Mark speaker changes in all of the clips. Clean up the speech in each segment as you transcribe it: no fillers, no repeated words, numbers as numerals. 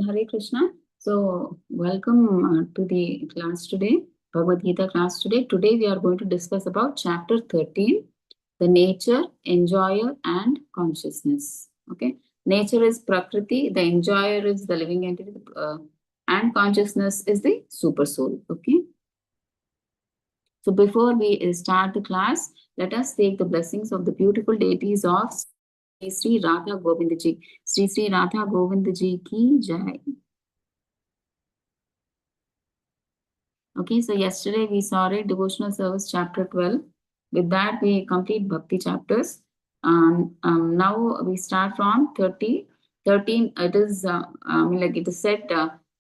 Speaker 1: Hare Krishna. So, welcome to the class today, Bhagavad Gita class today. Today we are going to discuss about chapter 13, the nature, enjoyer and consciousness. Okay. Nature is Prakriti, the enjoyer is the living entity, and consciousness is the super soul. Okay. So, before we start the class, let us take the blessings of the beautiful deities of Sri Radha Govinda Ji. Sri Radha Govinda Ji ki jai. Okay, so yesterday we saw it, devotional service chapter 12. With that, we complete bhakti chapters. Now we start from 13. It is like it is said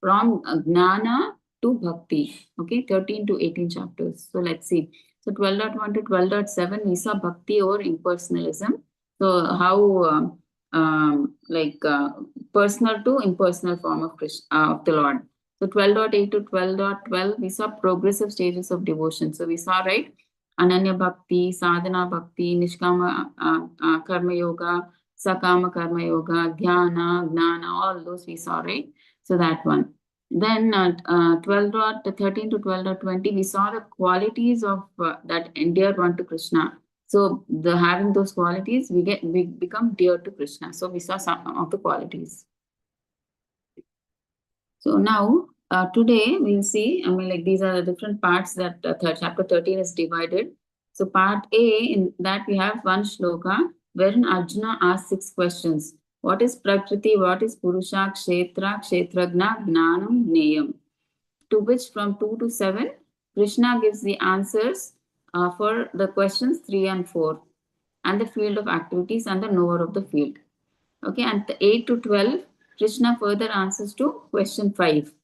Speaker 1: from gnana to bhakti. Okay, 13 to 18 chapters. So let's see. So 12.1 to 12.7, we saw bhakti or impersonalism. So how personal to impersonal form of Krishna, of the Lord. So 12.8 to 12.12, we saw progressive stages of devotion. So we saw, right, Ananya Bhakti, Sadhana Bhakti, Nishkama Karma Yoga, Sakama Karma Yoga, Dhyana, Gnana, all those we saw, right? So that one. Then 12.13 to 12.20, we saw the qualities of that endear one to Krishna. So the having those qualities, we become dear to Krishna. So we saw some of the qualities. So now, today we'll see, these are the different parts that chapter 13 is divided. So part A, in that we have one shloka, wherein Arjuna asks 6 questions. What is Prakriti? What is Purusha, Kshetra, Kshetragna, Gnanam, Neyam? To which from 2 to 7, Krishna gives the answers for the questions 3 and 4, and the field of activities and the knower of the field. Okay, and the 8 to 12, Krishna further answers to question 5.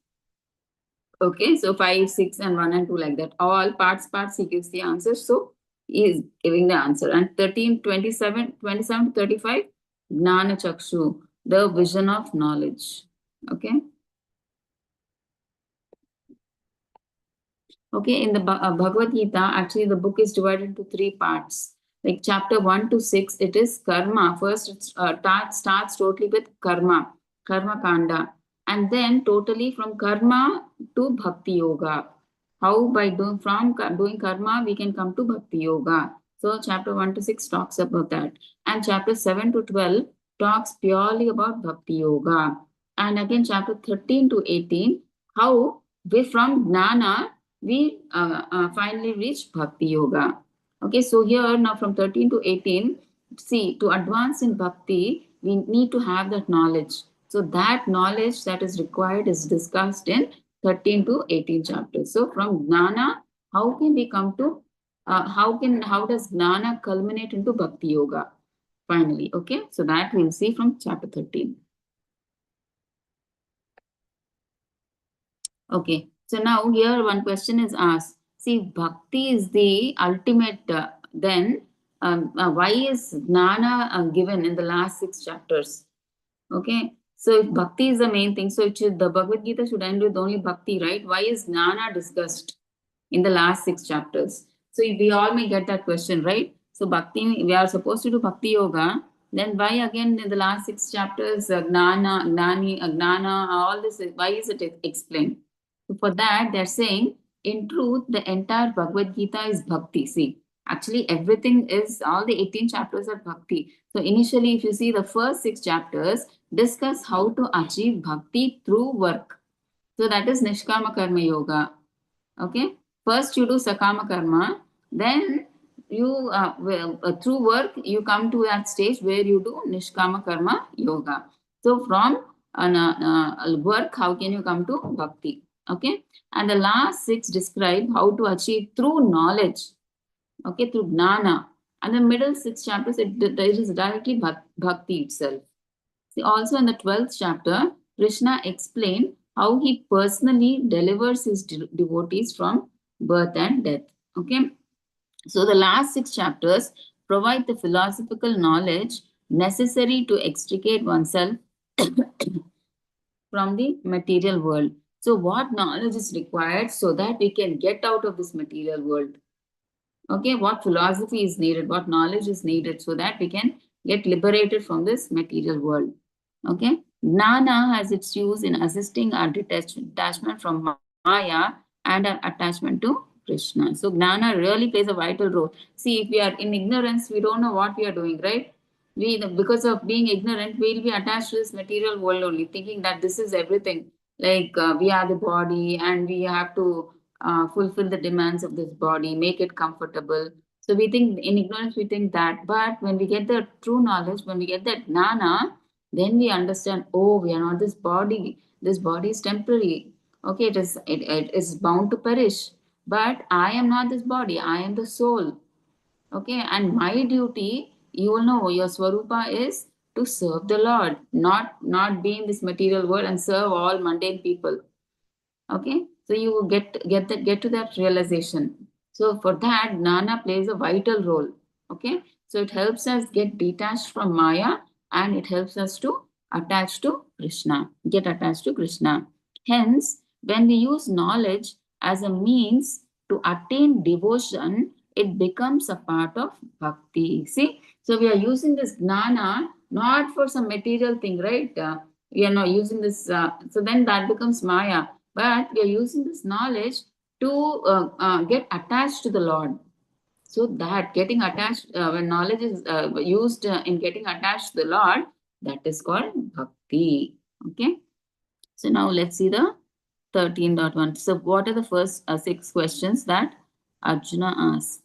Speaker 1: Okay, so 5, 6, and 1 and 2 like that. All parts, he gives the answers. So he is giving the answer. And 13, 27 to 35, Gnana Chakshu, the vision of knowledge. Okay. Okay, in the Bhagavad Gita, actually the book is divided into 3 parts. Like chapter 1 to 6, it is karma. First, it starts totally with karma kanda. And then totally from karma to bhakti yoga. How by doing karma, we can come to bhakti yoga. So chapter 1 to 6 talks about that. And chapter 7 to 12 talks purely about bhakti yoga. And again, chapter 13 to 18, how we from gnana, we finally reach bhakti yoga. Okay, so here now from 13 to 18, see, to advance in bhakti, we need to have that knowledge. So that knowledge that is required is discussed in 13 to 18 chapters. So from gnana, how can we come to, how does gnana culminate into bhakti yoga finally? Okay, so that we'll see from chapter 13. Okay, so now here one question is asked. See, bhakti is the ultimate, then why is gnana given in the last 6 chapters? Okay, so if bhakti is the main thing, so the Bhagavad Gita should end with only bhakti, right? Why is gnana discussed in the last 6 chapters? So we all may get that question, right? So bhakti, we are supposed to do bhakti yoga. Then why again in the last 6 chapters, gnana, all this, why is it explained? So for that, they're saying, in truth, the entire Bhagavad Gita is bhakti. See, actually everything is, all the 18 chapters are bhakti. So initially, if you see the first 6 chapters, discuss how to achieve bhakti through work. So that is Nishkama Karma Yoga. Okay. First you do Sakama Karma, then you, through work, you come to that stage where you do Nishkama Karma Yoga. So from work, how can you come to bhakti? Okay. And the last 6 describe how to achieve through knowledge. Okay, through gnana. And the middle 6 chapters, it is directly bhakti itself. See, also in the 12th chapter, Krishna explained how he personally delivers his devotees from birth and death. Okay, so the last 6 chapters provide the philosophical knowledge necessary to extricate oneself from the material world. So what knowledge is required so that we can get out of this material world? Okay, what philosophy is needed, what knowledge is needed so that we can get liberated from this material world. Okay. Gnana has its use in assisting our detachment from Maya and our attachment to Krishna. So Gnana really plays a vital role. See, if we are in ignorance, we don't know what we are doing, right? Because of being ignorant, we'll be attached to this material world only, thinking that this is everything. Like we are the body and we have to fulfill the demands of this body, make it comfortable. So we think in ignorance, we think that. But when we get the true knowledge, when we get that Gnana, then we understand, oh, we are not this body is temporary. Okay, it is bound to perish, but I am not this body, I am the soul. Okay, and my duty, you will know, your swarupa is to serve the Lord, not be in this material world and serve all mundane people. Okay, so you will get to that realization. So for that, Gnana plays a vital role. Okay, so it helps us get detached from Maya, and it helps us to attach to Krishna, get attached to Krishna. Hence, when we use knowledge as a means to attain devotion, it becomes a part of bhakti. See, so we are using this Gnana not for some material thing, right? We are not using this, so then that becomes Maya, but we are using this knowledge to get attached to the Lord. So that getting attached, when knowledge is used in getting attached to the Lord, that is called bhakti. Okay. So now let's see the 13.1. So what are the first six questions that Arjuna asks?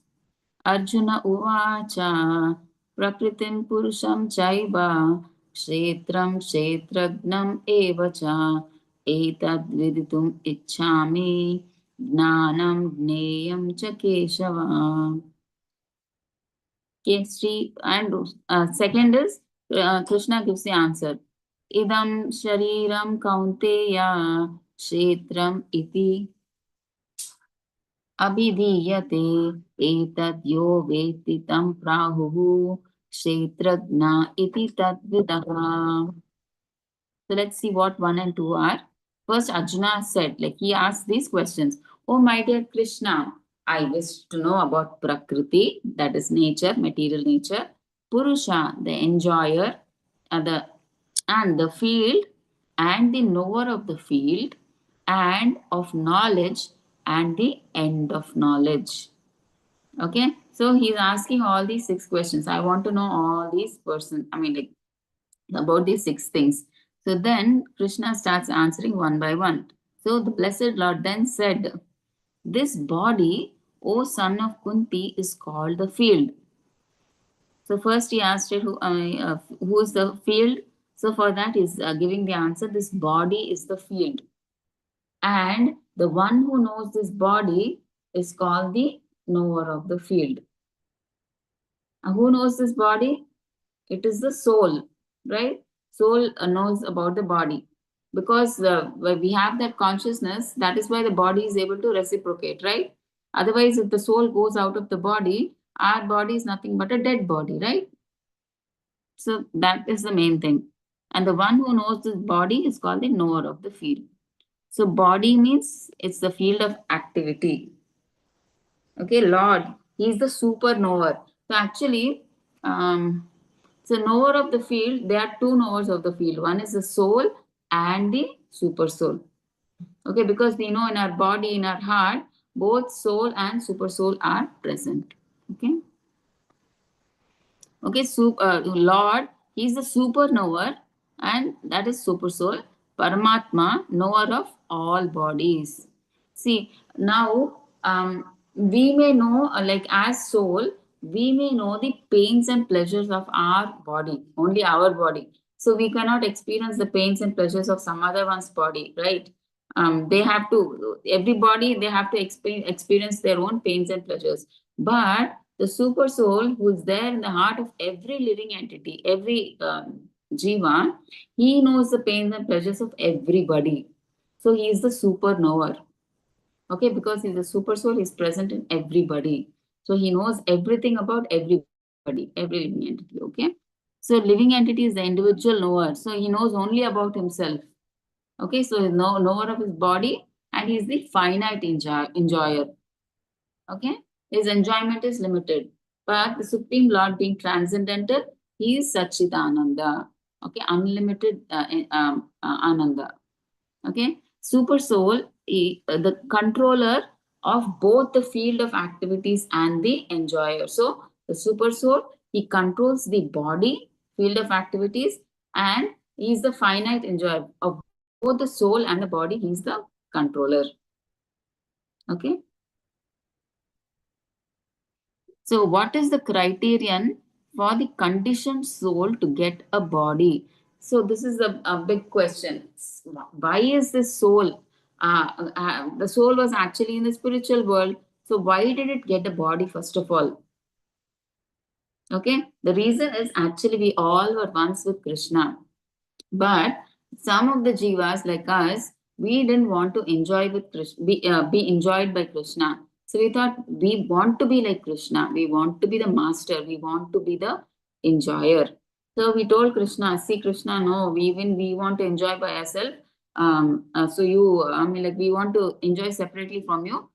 Speaker 1: Arjuna uvacha prakritim purusham chaiva kshetram kshetragnam evacha etad viditum ichhami gnanam gneyam cha keshava. Okay, Sri, and second is Krishna gives the answer. Idam shariram kaunteya kshetram iti अभिधीयते एतद्यो वेत्ति तं प्राहुः क्षेत्रज्ञ इति तद्विदः. So let's see what 1 and 2 are. First, Arjuna said, like he asked these questions. Oh, my dear Krishna, I wish to know about Prakriti, that is nature, material nature, Purusha, the enjoyer, the and the field, and the knower of the field, and of knowledge, and the end of knowledge. Okay, so he's asking all these six questions. I want to know all these persons, I mean, like about these six things. So then Krishna starts answering one by one. So the Blessed Lord then said, this body, O son of Kunti, is called the field. So first he asked it, who is the field? So for that he's giving the answer, this body is the field. And the one who knows this body is called the knower of the field. And who knows this body? It is the soul, right? Soul knows about the body. Because when we have that consciousness, that is why the body is able to reciprocate, right? Otherwise, if the soul goes out of the body, our body is nothing but a dead body, right? So that is the main thing. And the one who knows this body is called the knower of the field. So body means it's the field of activity. Okay, Lord, he is the super knower. So actually, so knower of the field, there are two knowers of the field. One is the soul and the super soul. Okay, because we know in our body, in our heart, both soul and super soul are present. Okay. Okay, Lord, he is the super knower, and that is super soul. Paramatma, knower of all bodies. See, now we may know, like as soul, we may know the pains and pleasures of our body, only our body. So we cannot experience the pains and pleasures of some other one's body, right? They have to, everybody, they have to experience their own pains and pleasures. But the super soul who is there in the heart of every living entity, every jiva, he knows the pains and pleasures of everybody. So he is the super knower. Okay, because he's a super soul, he's present in everybody. So he knows everything about everybody, every living entity. Okay. So living entity is the individual knower. So he knows only about himself. Okay, so he's knower of his body, and he's the finite enjoyer. Okay, his enjoyment is limited. But the Supreme Lord being transcendental, he is Satchidananda. Okay, unlimited ananda. Okay, super soul, the controller of both the field of activities and the enjoyer. So the super soul, he controls the body, field of activities, and he is the finite enjoyer of both the soul and the body. He is the controller. Okay. So, what is the criterion for the conditioned soul to get a body? So, this is a big question. Why is this soul? The soul was actually in the spiritual world. So, why did it get a body, first of all? Okay, the reason is actually we all were once with Krishna. But some of the jivas like us, we didn't want to enjoy with Krishna, be enjoyed by Krishna. So we thought we want to be like Krishna. We want to be the master. We want to be the enjoyer. So we told Krishna, see Krishna, no, we want to enjoy by ourselves. So you, I mean, like we want to enjoy separately from you.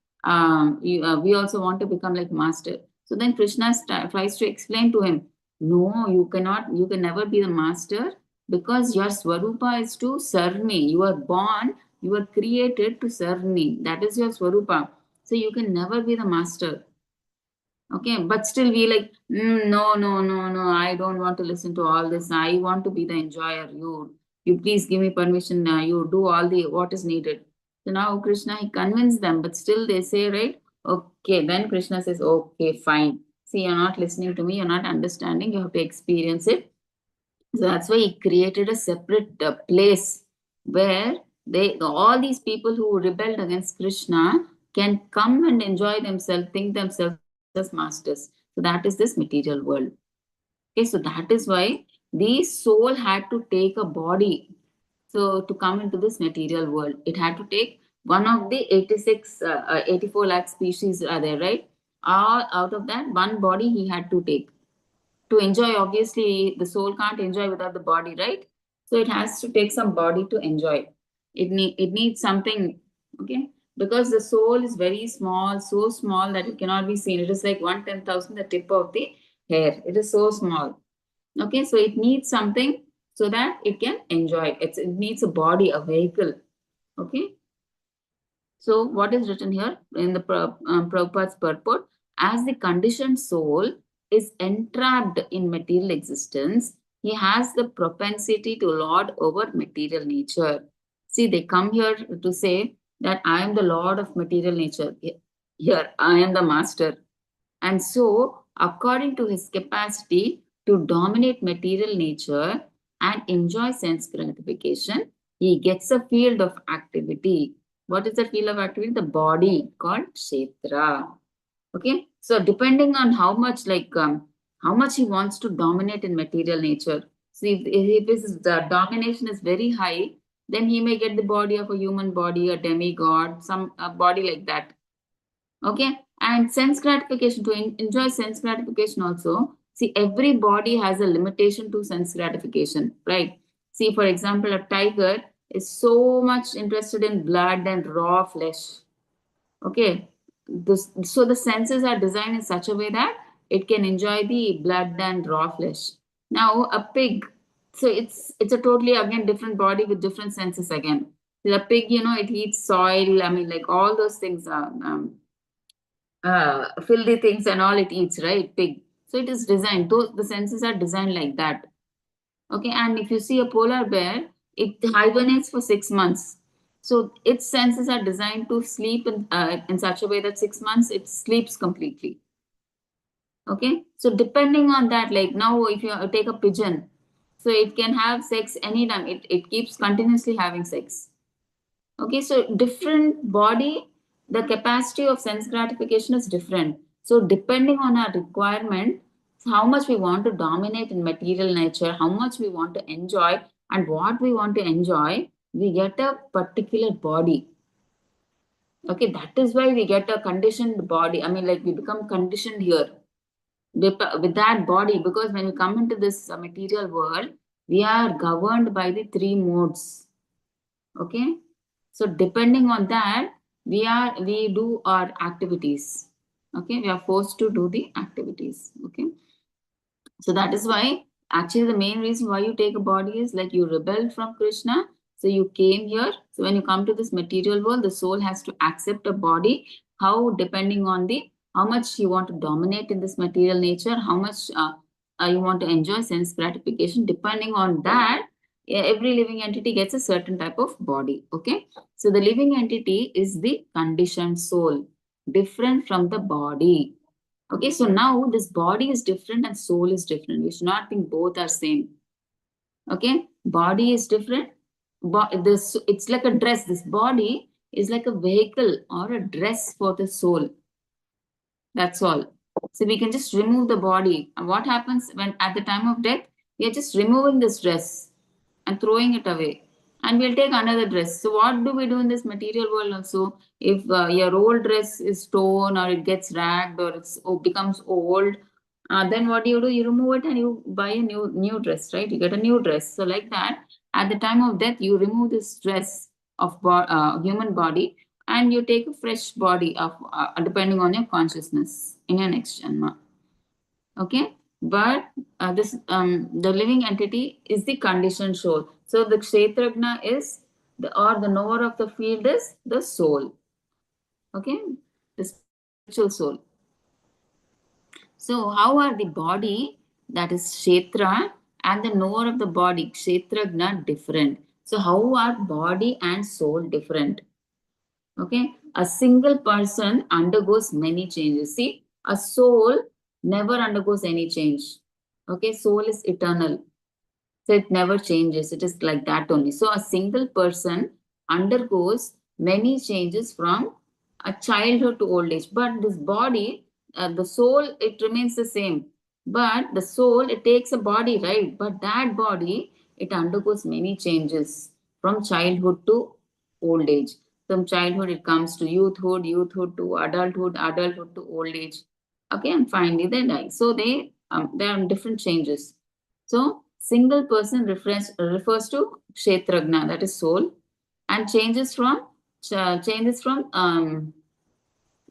Speaker 1: We also want to become like master. So then Krishna tries to explain to him, no, you cannot, you can never be the master because your swarupa is to serve me. You are born, you are created to serve me. That is your swarupa. So you can never be the master. Okay, but still we like, no, no, no, no. I don't want to listen to all this. I want to be the enjoyer. You please give me permission. You do all the what is needed. So now Krishna he convinced them, but still they say, right? Okay, then Krishna says, okay, fine. See, you're not listening to me. You're not understanding. You have to experience it. So that's why he created a separate place where they all these people who rebelled against Krishna can come and enjoy themselves, think themselves as masters. So that is this material world. Okay, so that is why the soul had to take a body. So to come into this material world, it had to take one of the 84 lakh species are there, right? All out of that, one body he had to take to enjoy. Obviously the soul can't enjoy without the body, right? So it has to take some body to enjoy. It needs something. Okay, because the soul is very small, so small that it cannot be seen. It is like 1/10,000 the tip of the hair. It is so small. Okay, so it needs something so that it can enjoy. It needs a body, a vehicle. Okay, so, what is written here in the Prabhupada's purport? As the conditioned soul is entrapped in material existence, he has the propensity to lord over material nature. See, they come here to say that I am the lord of material nature. Here, I am the master. And so, according to his capacity to dominate material nature and enjoy sense gratification, he gets a field of activity. What is the field of activity? The body called Kshetra. Okay. So, depending on how much he wants to dominate in material nature. See, if his the domination is very high, then he may get the body of a human body, a demigod, some a body like that. Okay, and sense gratification to enjoy sense gratification also. See, every body has a limitation to sense gratification, right? See, for example, a tiger is so much interested in blood and raw flesh. Okay, so the senses are designed in such a way that it can enjoy the blood and raw flesh. Now, a pig, so it's a totally again different body with different senses again. The pig, it eats soil. I mean, like all those things are. Filthy things and all it eats, right? Pig. So it is designed. Those the senses are designed like that. Okay, and if you see a polar bear, it hibernates for 6 months. So its senses are designed to sleep in such a way that 6 months it sleeps completely. Okay, so depending on that, like now, if you take a pigeon, so it can have sex anytime. It keeps continuously having sex. Okay, so different body, the capacity of sense gratification is different. So depending on our requirement, how much we want to dominate in material nature, how much we want to enjoy, and what we want to enjoy, we get a particular body. Okay, that is why we get a conditioned body. I mean, like we become conditioned here with that body, because when we come into this material world, we are governed by the three modes. Okay, so depending on that, we do our activities. Okay, we are forced to do the activities. Okay, so that is why Actually, the main reason why you take a body is like you rebelled from Krishna. So you came here. So when you come to this material world, the soul has to accept a body. How, depending on the how much you want to dominate in this material nature, how much you want to enjoy sense gratification. Depending on that, every living entity gets a certain type of body. Okay. So the living entity is the conditioned soul, different from the body. Okay, so now this body is different and soul is different. We should not think both are same. Okay, body is different. This it's like a dress. This body is like a vehicle or a dress for the soul. That's all. So we can just remove the body. And what happens when at the time of death, we are just removing this dress and throwing it away. And we'll take another dress. So what do we do in this material world also? If your old dress is torn or it gets ragged or becomes old, then what do? You remove it and you buy a new dress, right? You get a new dress. So like that, at the time of death, you remove this dress of human body and you take a fresh body of depending on your consciousness in your next janma. Okay, but this the living entity is the conditioned soul. So the kshetragna is the knower of the field is the soul. Okay, the spiritual soul. So how are the body, that is kshetra, and the knower of the body kshetragna different? So how are body and soul different? Okay, a single person undergoes many changes. See, a soul never undergoes any change. Okay, soul is eternal. So it never changes. It is like that only. So a single person undergoes many changes from a childhood to old age. But this body, the soul, it remains the same. But the soul, it takes a body, right? But that body, it undergoes many changes from childhood to old age. From childhood, it comes to youthhood, youthhood to adulthood, adulthood to old age. Okay, and finally they die. So there are different changes. So single person refers to kshetragna, that is soul, and changes from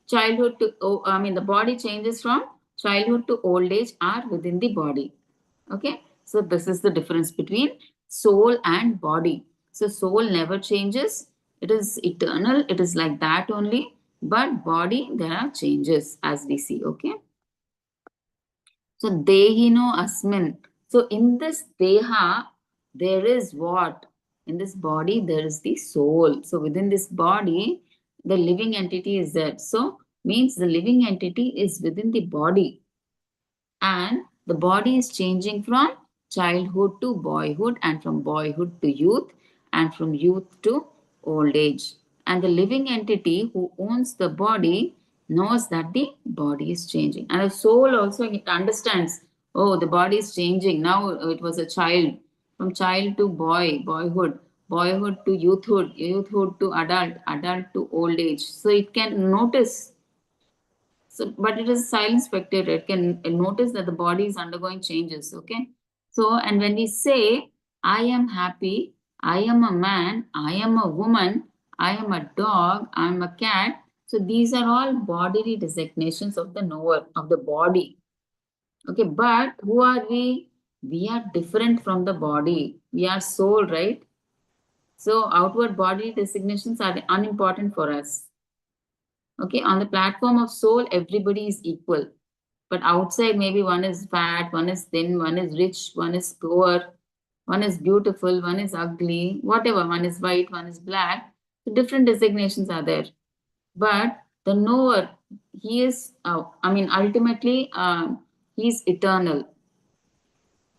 Speaker 1: childhood to the body changes from childhood to old age are within the body. Okay, so this is the difference between soul and body. So soul never changes; it is eternal. It is like that only. But body, there are changes as we see. Okay. So dehino asmin. So in this deha, there is what? In this body, there is the soul. So within this body, the living entity is there. So means the living entity is within the body. And the body is changing from childhood to boyhood and from boyhood to youth and from youth to old age. And the living entity who owns the body knows that the body is changing. And the soul also it understands, oh, the body is changing. Now it was a child, from child to boyhood, boyhood to youthhood, youthhood to adult, adult to old age. So it can notice. So, but it is a silent spectator. It can notice that the body is undergoing changes. Okay. So, and when we say, I am happy, I am a man, I am a woman, I am a dog, I am a cat. So, these are all bodily designations of the knower, of the body. Okay. But who are we? We are different from the body. We are soul, right? So, outward body designations are unimportant for us. Okay, on the platform of soul, everybody is equal. But outside, maybe one is fat, one is thin, one is rich, one is poor, one is beautiful, one is ugly, whatever, one is white, one is black. So different designations are there. But the knower, he is, ultimately, he is eternal.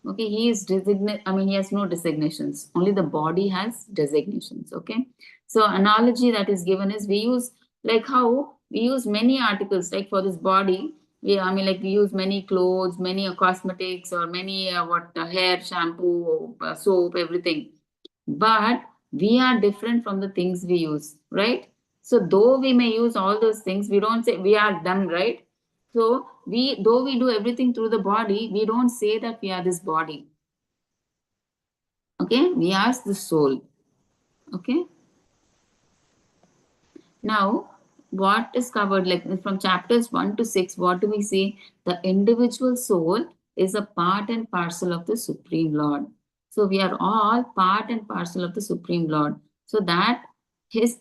Speaker 1: Okay, he is designate. He has no designations. Only the body has designations. Okay, so analogy that is given is we use like how we use many articles like for this body. We use many clothes, many cosmetics, or many hair, shampoo, soap, everything. But we are different from the things we use, right? So though we may use all those things, we don't say we are dumb, right? So though we do everything through the body, we don't say that we are this body. Okay, we are the soul. Okay. Now, what is covered like from chapters 1 to 6? What do we see? The individual soul is a part and parcel of the Supreme Lord. So we are all part and parcel of the Supreme Lord. So that is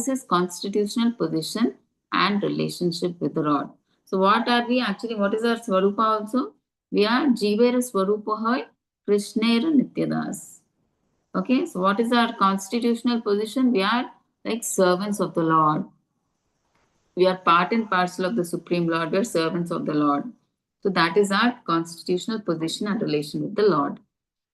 Speaker 1: his constitutional position and relationship with the Lord. So what are we actually? What is our Swarupa also? We are Jivera Swarupa Hoy Krishnera Nityadas. Okay, so what is our constitutional position? We are like servants of the Lord. We are part and parcel of the Supreme Lord. We are servants of the Lord. So that is our constitutional position and relation with the Lord.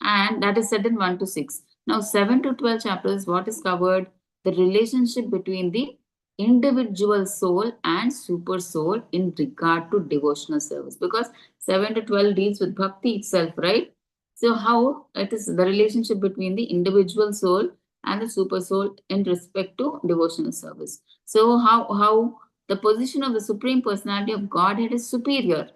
Speaker 1: And that is said in 1 to 6. Now, 7 to 12 chapters, what is covered? The relationship between the individual soul and super soul in regard to devotional service. Because 7 to 12 deals with bhakti itself, right? So, how it is the relationship between the individual soul and the super soul in respect to devotional service. So, how the position of the Supreme Personality of Godhead is superior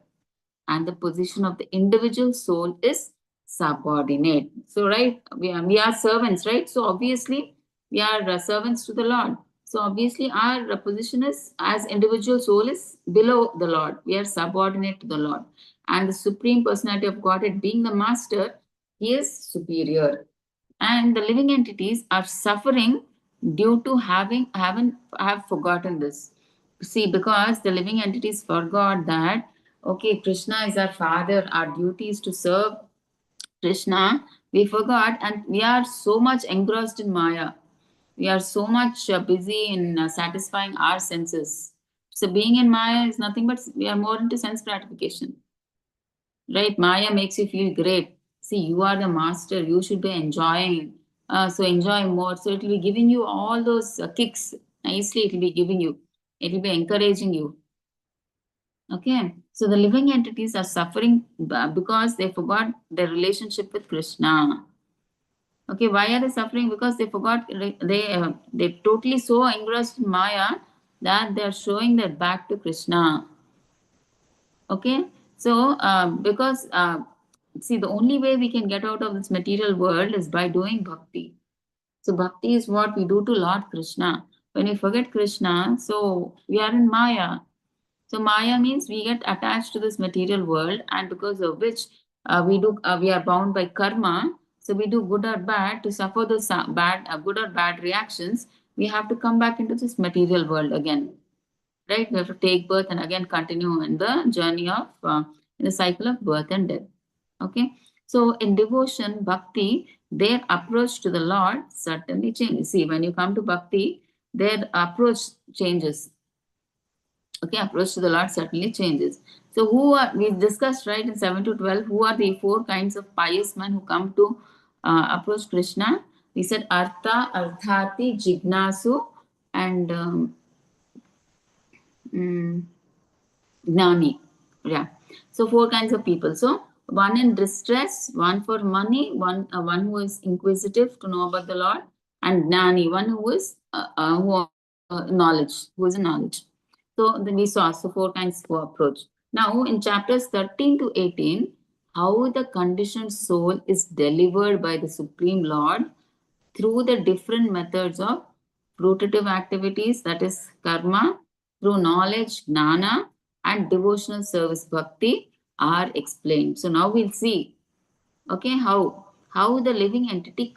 Speaker 1: and the position of the individual soul is subordinate. So, right, we are servants, right? So, obviously, we are servants to the Lord. So, obviously, our position is as individual soul is below the Lord. We are subordinate to the Lord. And the Supreme Personality of Godhead, being the Master, he is superior. And the living entities are suffering due to have forgotten this. See, because the living entities forgot that okay, Krishna is our father, our duty is to serve Krishna. We forgot, and we are so much engrossed in Maya. We are so much busy in satisfying our senses. So, being in Maya is nothing but we are more into sense gratification, right? Maya makes you feel great. See, you are the master, you should be enjoying. So, enjoy more. So, it will be giving you all those kicks nicely, it will be giving you, it will be encouraging you. Okay, so the living entities are suffering because they forgot their relationship with Krishna. Okay, why are they suffering? Because they forgot they totally so engrossed in Maya that they are showing their back to Krishna. Okay, so because see, the only way we can get out of this material world is by doing bhakti. So bhakti is what we do to Lord Krishna. When we forget Krishna, so we are in Maya. So Maya means we get attached to this material world, and because of which we are bound by karma. So we do good or bad to suffer those bad, good or bad reactions. We have to come back into this material world again, right? We have to take birth and again continue in the journey of in the cycle of birth and death. Okay. So in devotion, bhakti, their approach to the Lord certainly changes. See, when you come to bhakti, their approach changes. Okay, approach to the Lord certainly changes. So, who are we discussed right in 7 to 12? Who are the four kinds of pious men who come to approach Krishna? We said Artha, Arthati, Jignasu, and mm, Gnani. Yeah. So, four kinds of people. So, one in distress, one for money, one who is inquisitive to know about the Lord, and Gnani, one who is knowledge, who is in knowledge. So then we saw so four kinds of approach. Now in chapters 13 to 18, how the conditioned soul is delivered by the Supreme Lord through the different methods of fruitative activities, that is karma, through knowledge, gnana, and devotional service bhakti are explained. So now we'll see, okay, how the living entity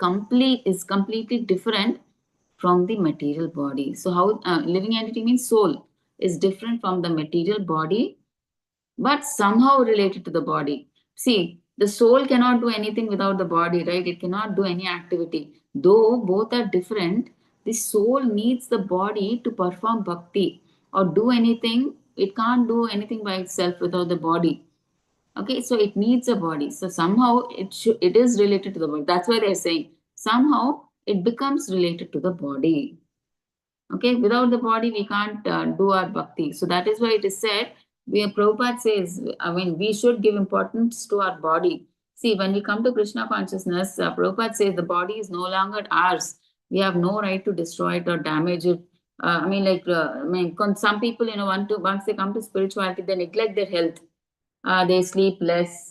Speaker 1: is completely different from the material body. So how living entity means soul is different from the material body, but somehow related to the body. See, the soul cannot do anything without the body, right? It cannot do any activity. Though both are different, the soul needs the body to perform bhakti or do anything. It can't do anything by itself without the body. Okay, so it needs a body. So somehow it is related to the body. That's why they're saying somehow it becomes related to the body. Okay, without the body, we can't do our bhakti. So that is why it is said, Prabhupada says, I mean, we should give importance to our body. See, when we come to Krishna consciousness, Prabhupada says the body is no longer ours. We have no right to destroy it or damage it. Some people, once they come to spirituality, they neglect their health. They sleep less,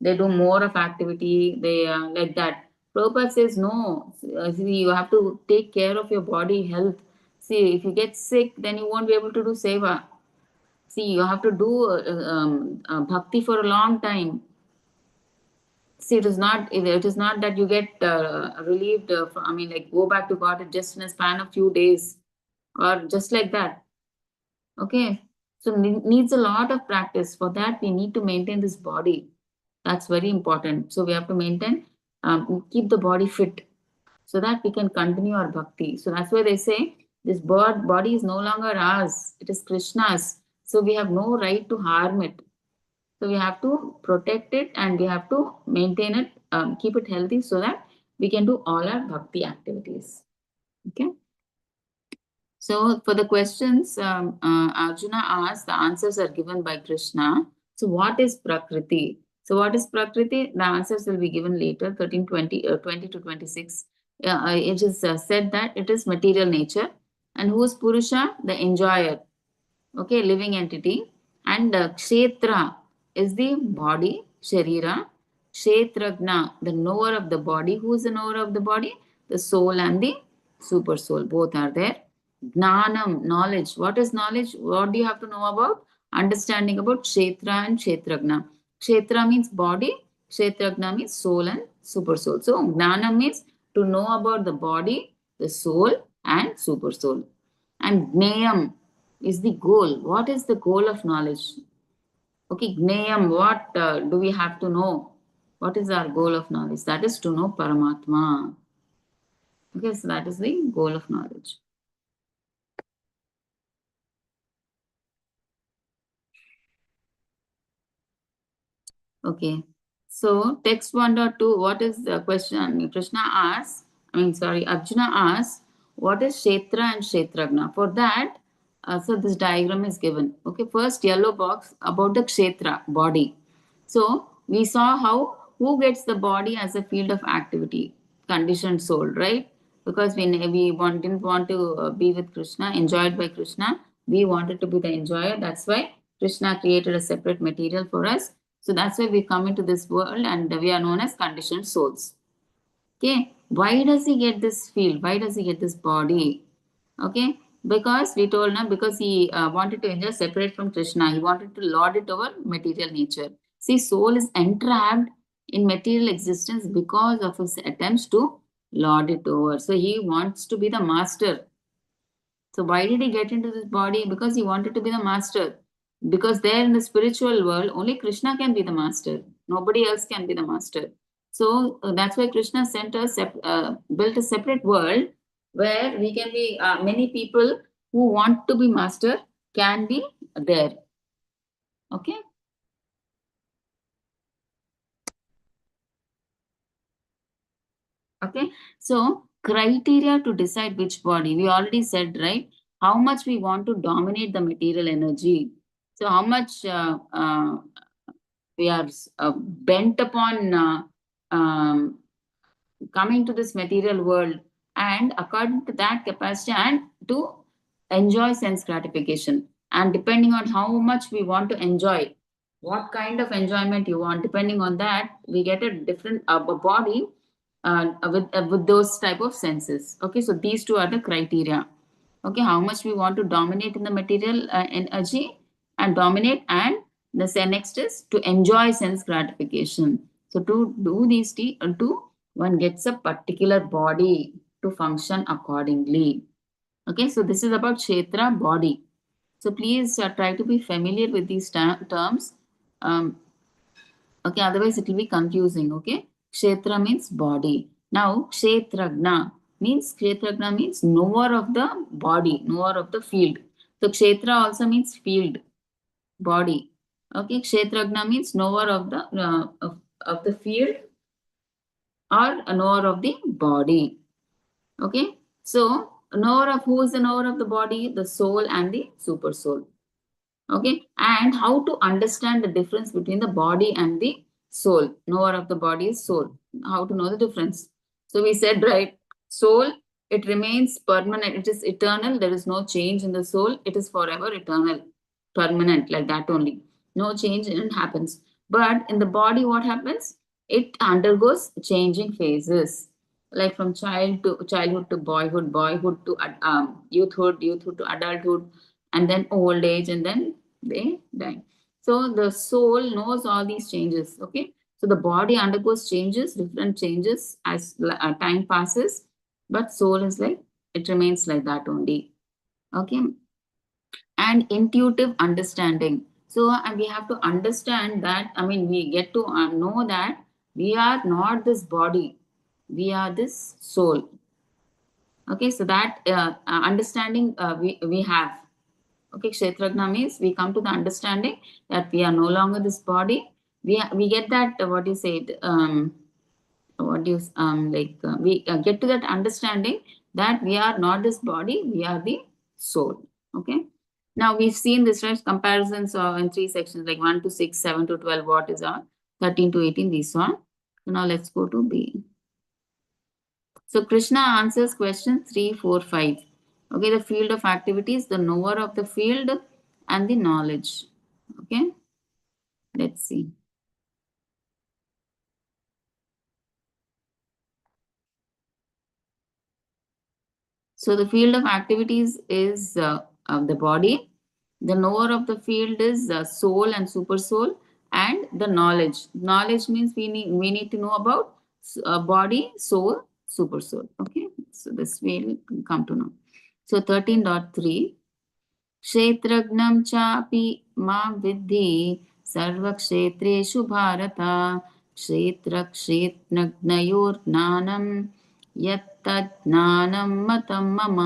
Speaker 1: they do more of activity, they like that. Prabhupada says, no, see, you have to take care of your body health. See, if you get sick, then you won't be able to do seva. See, you have to do bhakti for a long time. See, it is not that you get relieved from, like go back to God just in a span of few days or just like that. Okay. So needs a lot of practice. For that, we need to maintain this body. That's very important. So we have to maintain, keep the body fit so that we can continue our bhakti. So that's why they say this body is no longer ours, it is Krishna's. So we have no right to harm it. So we have to protect it and we have to maintain it, keep it healthy so that we can do all our bhakti activities. Okay. So for the questions Arjuna asked, the answers are given by Krishna. So what is Prakriti? So what is Prakriti? The answers will be given later, 13, 20, 20 to 26. It is said that it is material nature. And who is Purusha? The enjoyer. Okay, living entity. And Kshetra is the body, Sharira. Kshetragna, the knower of the body. Who is the knower of the body? The soul and the super soul. Both are there. Gnanam, knowledge. What is knowledge? What do you have to know about? Understanding about Kshetra and Kshetragna. Kshetra means body. Kshetragna means soul and super soul. So, Gnanam means to know about the body, the soul, and super soul. And Gnayam is the goal. What is the goal of knowledge? Okay, Gnayam, what do we have to know? What is our goal of knowledge? That is to know Paramatma. Okay, so that is the goal of knowledge. Okay, so text 1.2, what is the question? Krishna asks, Arjuna asks, what is Kshetra and Kshetragna? For that, so this diagram is given. Okay, first yellow box about the Kshetra, body. So we saw how, who gets the body as a field of activity? Conditioned soul, right? Because didn't want to be with Krishna, enjoyed by Krishna. We wanted to be the enjoyer. That's why Krishna created a separate material for us. So that's why we come into this world and we are known as conditioned souls. Okay, why does he get this field? Why does he get this body? Okay, because we told him, because he wanted to enjoy separate from Krishna. He wanted to lord it over material nature. See, soul is entrapped in material existence because of his attempts to lord it over. So he wants to be the master. So why did he get into this body? Because he wanted to be the master. Because there in the spiritual world, only Krishna can be the master. Nobody else can be the master. So that's why Krishna sent us, built a separate world where we can be, many people who want to be master can be there. Okay. Okay. So criteria to decide which body, we already said, right? How much we want to dominate the material energy. So how much we are bent upon coming to this material world, and according to that capacity and to enjoy sense gratification, and depending on how much we want to enjoy, what kind of enjoyment you want, depending on that we get a different body with those type of senses. Okay, so these two are the criteria. Okay, how much we want to dominate in the material energy and dominate, and the next is to enjoy sense gratification. So to do these two, one gets a particular body to function accordingly. Okay, so this is about Kshetra, body. So please try to be familiar with these terms. Okay, otherwise it will be confusing. Okay, Kshetra means body. Now Kshetragna means knower of the body, knower of the field. So Kshetra also means field, body. Okay, Kshetragna means knower of the of the field or a knower of the body. Okay, so knower of, who is the knower of the body? The soul and the super soul. Okay, and how to understand the difference between the body and the soul. Knower of the body is soul. How to know the difference? So we said, right, soul, it remains permanent, it is eternal, there is no change in the soul, it is forever eternal, permanent, like that only. No change in it happens. But in the body, what happens? It undergoes changing phases, like from childhood to boyhood, boyhood to youthhood, youthhood to adulthood, and then old age, and then they die. So the soul knows all these changes. Okay, So the body undergoes changes, different changes as time passes, but soul is like, it remains like that only. Okay. And intuitive understanding. So we have to understand that, I mean, we get to know that we are not this body, we are this soul. Okay, so that understanding we have. Okay, Kshetragna means we come to the understanding that we are no longer this body. We get that, what do you say, what do you, we get to that understanding that we are not this body, we are the soul. Okay. Now we've seen this, right? Comparisons in 3 sections, like 1 to 6, 7 to 12, what is on, 13 to 18, this one. So now let's go to B. So Krishna answers question 3, 4, 5. Okay, the field of activities, the knower of the field, and the knowledge. Okay, let's see. So the field of activities is the body. The knower of the field is soul and super soul, and the knowledge. Knowledge means we need to know about body, soul, super soul. Okay, so this we'll come to know. So 13.3. क्षेत्रज्ञं चापि मां विद्धि सर्वक्षेत्रेषु भारत क्षेत्रक्षेत्रज्ञयोर्ज्ञानं यत्तज्ज्ञानं मतं मम.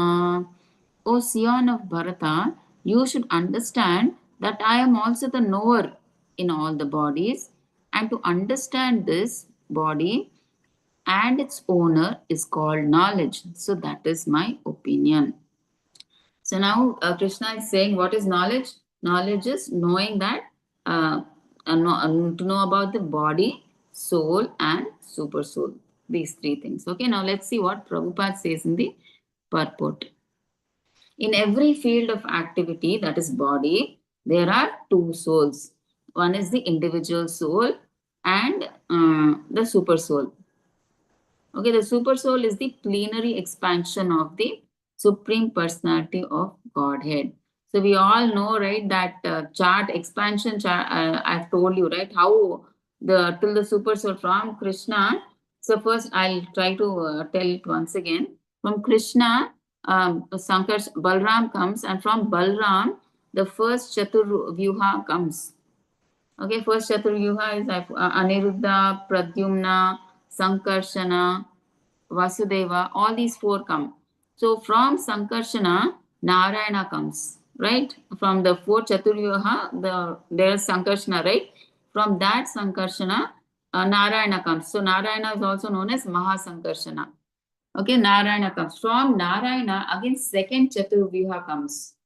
Speaker 1: O Sion of Bharata, you should understand that I am also the knower in all the bodies, and to understand this body and its owner is called knowledge. So that is my opinion. So now Krishna is saying, what is knowledge? Knowledge is knowing that, to know about the body, soul, and super soul. These 3 things. Okay, now let's see what Prabhupada says in the purport. In every field of activity, that is body, there are 2 souls. One is the individual soul and the super soul. Okay, the super soul is the plenary expansion of the Supreme Personality of Godhead. So we all know, right, that chart expansion chart, I've told you, right, how till the super soul from Krishna. So first I'll try to tell it once again. From Krishna, Sankar Balram comes, and from Balram, the first Chatur Vyuha comes. Okay, first Chaturvyuha is Aniruddha, Pradyumna, Sankarshana, Vasudeva, all these 4 come. So from Sankarshana, Narayana comes, right? From the 4 Chaturvyuha, there's Sankarshana, right? From that Sankarshana, Narayana comes. So Narayana is also known as Mahasankarshana. Okay, Narayana comes. From Narayana, again second Chaturvyuha comes.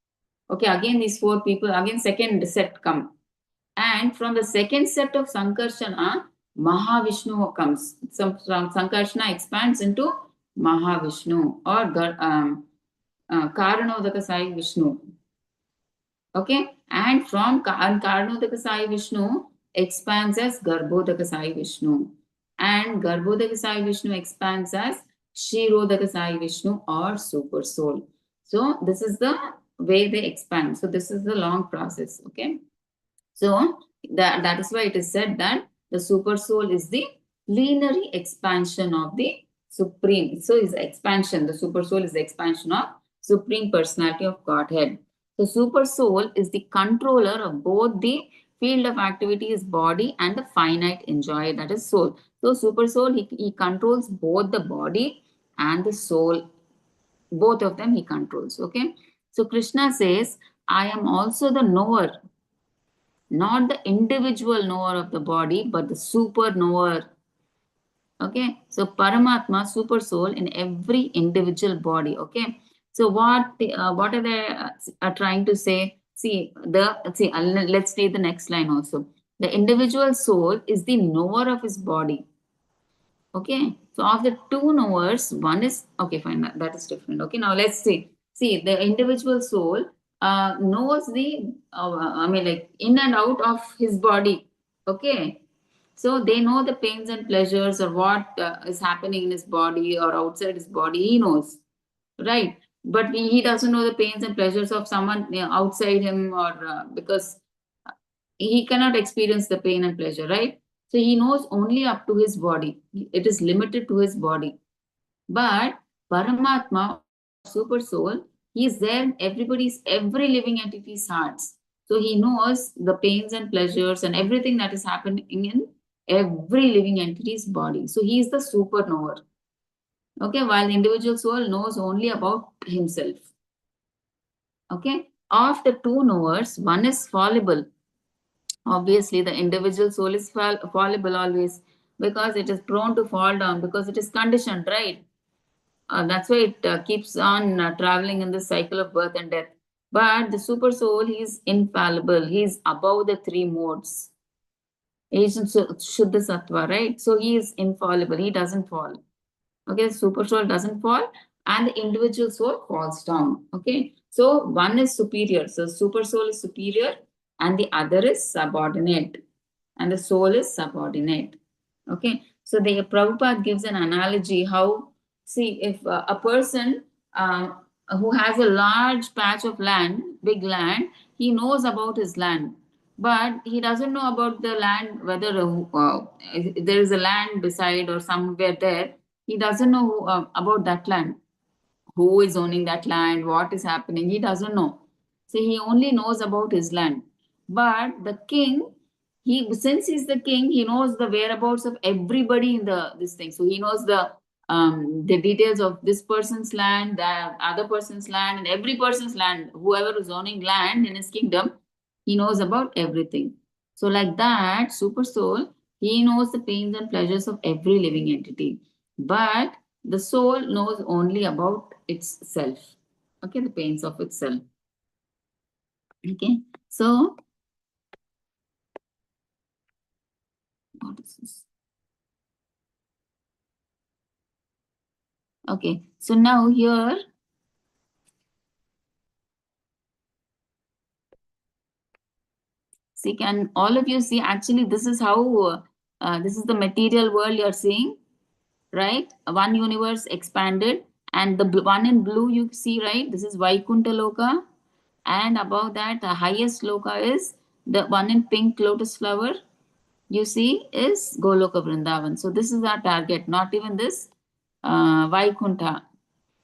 Speaker 1: Okay, again these 4 people, again second set come. And from the second set of Sankarshana, Mahavishnu comes. So from Sankarshana expands into Mahavishnu or Karanodaka Sai Vishnu. Okay, and from Karanodaka Sai Vishnu expands as Garbhodaka Sai Vishnu. And Garbhodaka Sai Vishnu expands as Shirodaka Sai Vishnu or Super Soul. So this is the way they expand. So this is the long process. Okay. So that is why it is said that the super soul is the plenary expansion of the supreme. So is expansion. The super soul is the expansion of Supreme Personality of Godhead. The super soul is the controller of both the field of activities, body, and the finite enjoyer, that is soul. So super soul, he controls both the body and the soul. Both of them he controls. Okay. So Krishna says, I am also the knower. Not the individual knower of the body, but the super knower. Okay, so Paramatma, super soul in every individual body. Okay, so what are they trying to say? Let's read the next line also. The individual soul is the knower of his body. Okay, so of the 2 knowers, one is okay, fine, that is different. Okay, now let's see. See, the individual soul knows the like in and out of his body. Okay, so they know the pains and pleasures or what is happening in his body or outside his body. He knows, right? But he doesn't know the pains and pleasures of someone outside him, or because he cannot experience the pain and pleasure, right? So he knows only up to his body. It is limited to his body. But Paramatma or Super Soul, he is there in every living entity's hearts. So he knows the pains and pleasures and everything that is happening in every living entity's body. So he is the super knower. Okay, while the individual soul knows only about himself. Okay, of the two knowers, one is fallible. Obviously, the individual soul is fallible always because it is prone to fall down because it is conditioned, right? That's why it keeps on traveling in the cycle of birth and death. But the super soul, he is infallible. He is above the three modes. He is Shuddha Sattva, right? So he is infallible. He doesn't fall. Okay, the super soul doesn't fall and the individual soul falls down. Okay, so one is superior. So super soul is superior and the other is subordinate. And the soul is subordinate. Okay, so the Prabhupada gives an analogy how, see, if a person who has a large patch of land, big land, he knows about his land, but he doesn't know about the land, whether there is a land beside or somewhere there. He doesn't know about that land, who is owning that land, what is happening. He doesn't know. So he only knows about his land. But the king, since he's the king, he knows the whereabouts of everybody in the this thing. So he knows the details of this person's land, the other person's land, and every person's land. Whoever is owning land in his kingdom, he knows about everything. So like that, super soul, he knows the pains and pleasures of every living entity. But the soul knows only about itself. Okay, the pains of itself. Okay, so what is this? Okay, so now here, see, can all of you see? Actually, this is how this is the material world you're seeing, right? One universe expanded, and the one in blue you see, right? This is Vaikuntha Loka, and above that, the highest Loka is the one in pink lotus flower. You see, is Goloka Vrindavan. So this is our target, not even this Vaikuntha.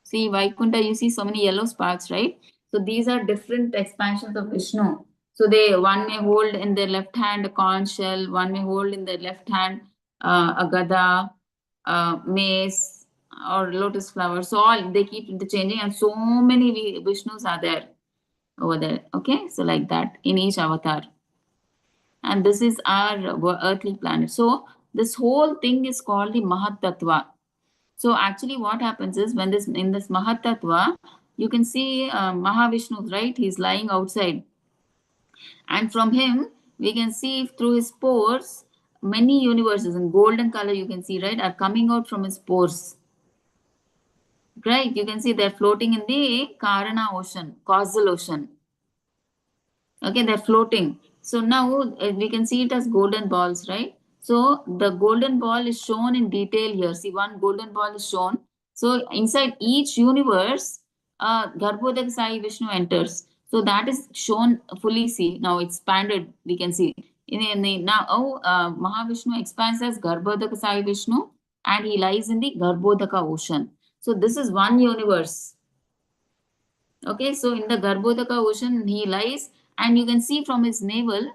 Speaker 1: See, Vaikuntha, you see so many yellow sparks, right? So these are different expansions of Vishnu. So one may hold in their left hand a conch shell, one may hold in their left hand a gada, mace, or lotus flower. So all they keep interchanging, and so many Vishnus are there over there. Okay, so like that in each avatar. And this is our earthly planet. So this whole thing is called the Mahat Tattva. So actually what happens is when this in this Mahat Tattva, you can see Mahavishnu, right? He's lying outside. And from him, we can see through his pores, many universes in golden color you can see, right, are coming out from his pores. Right? You can see they're floating in the Karana ocean, causal ocean. Okay, they're floating. So now we can see it as golden balls, right? So the golden ball is shown in detail here. See, one golden ball is shown. So inside each universe, Garbhodak Sai Vishnu enters. So that is shown fully. See, now expanded, we can see. Now, Mahavishnu expands as Garbhodaka Sai Vishnu and he lies in the Garbhodaka ocean. So this is one universe. Okay, so in the Garbhodaka ocean, he lies, and you can see from his navel,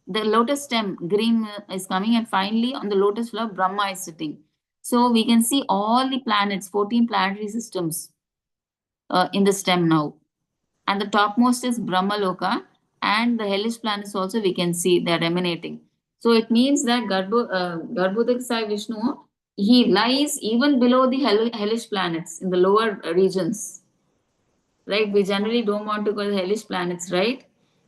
Speaker 1: the lotus stem, green is coming, and finally on the lotus flower, Brahma is sitting. So we can see all the planets, 14 planetary systems in the stem now. And the topmost is Brahmaloka, and the hellish planets also we can see they are emanating. So it means that Garbhodaka Sai Vishnu, he lies even below the hellish planets in the lower regions, right? We generally don't want to go to hellish planets, right?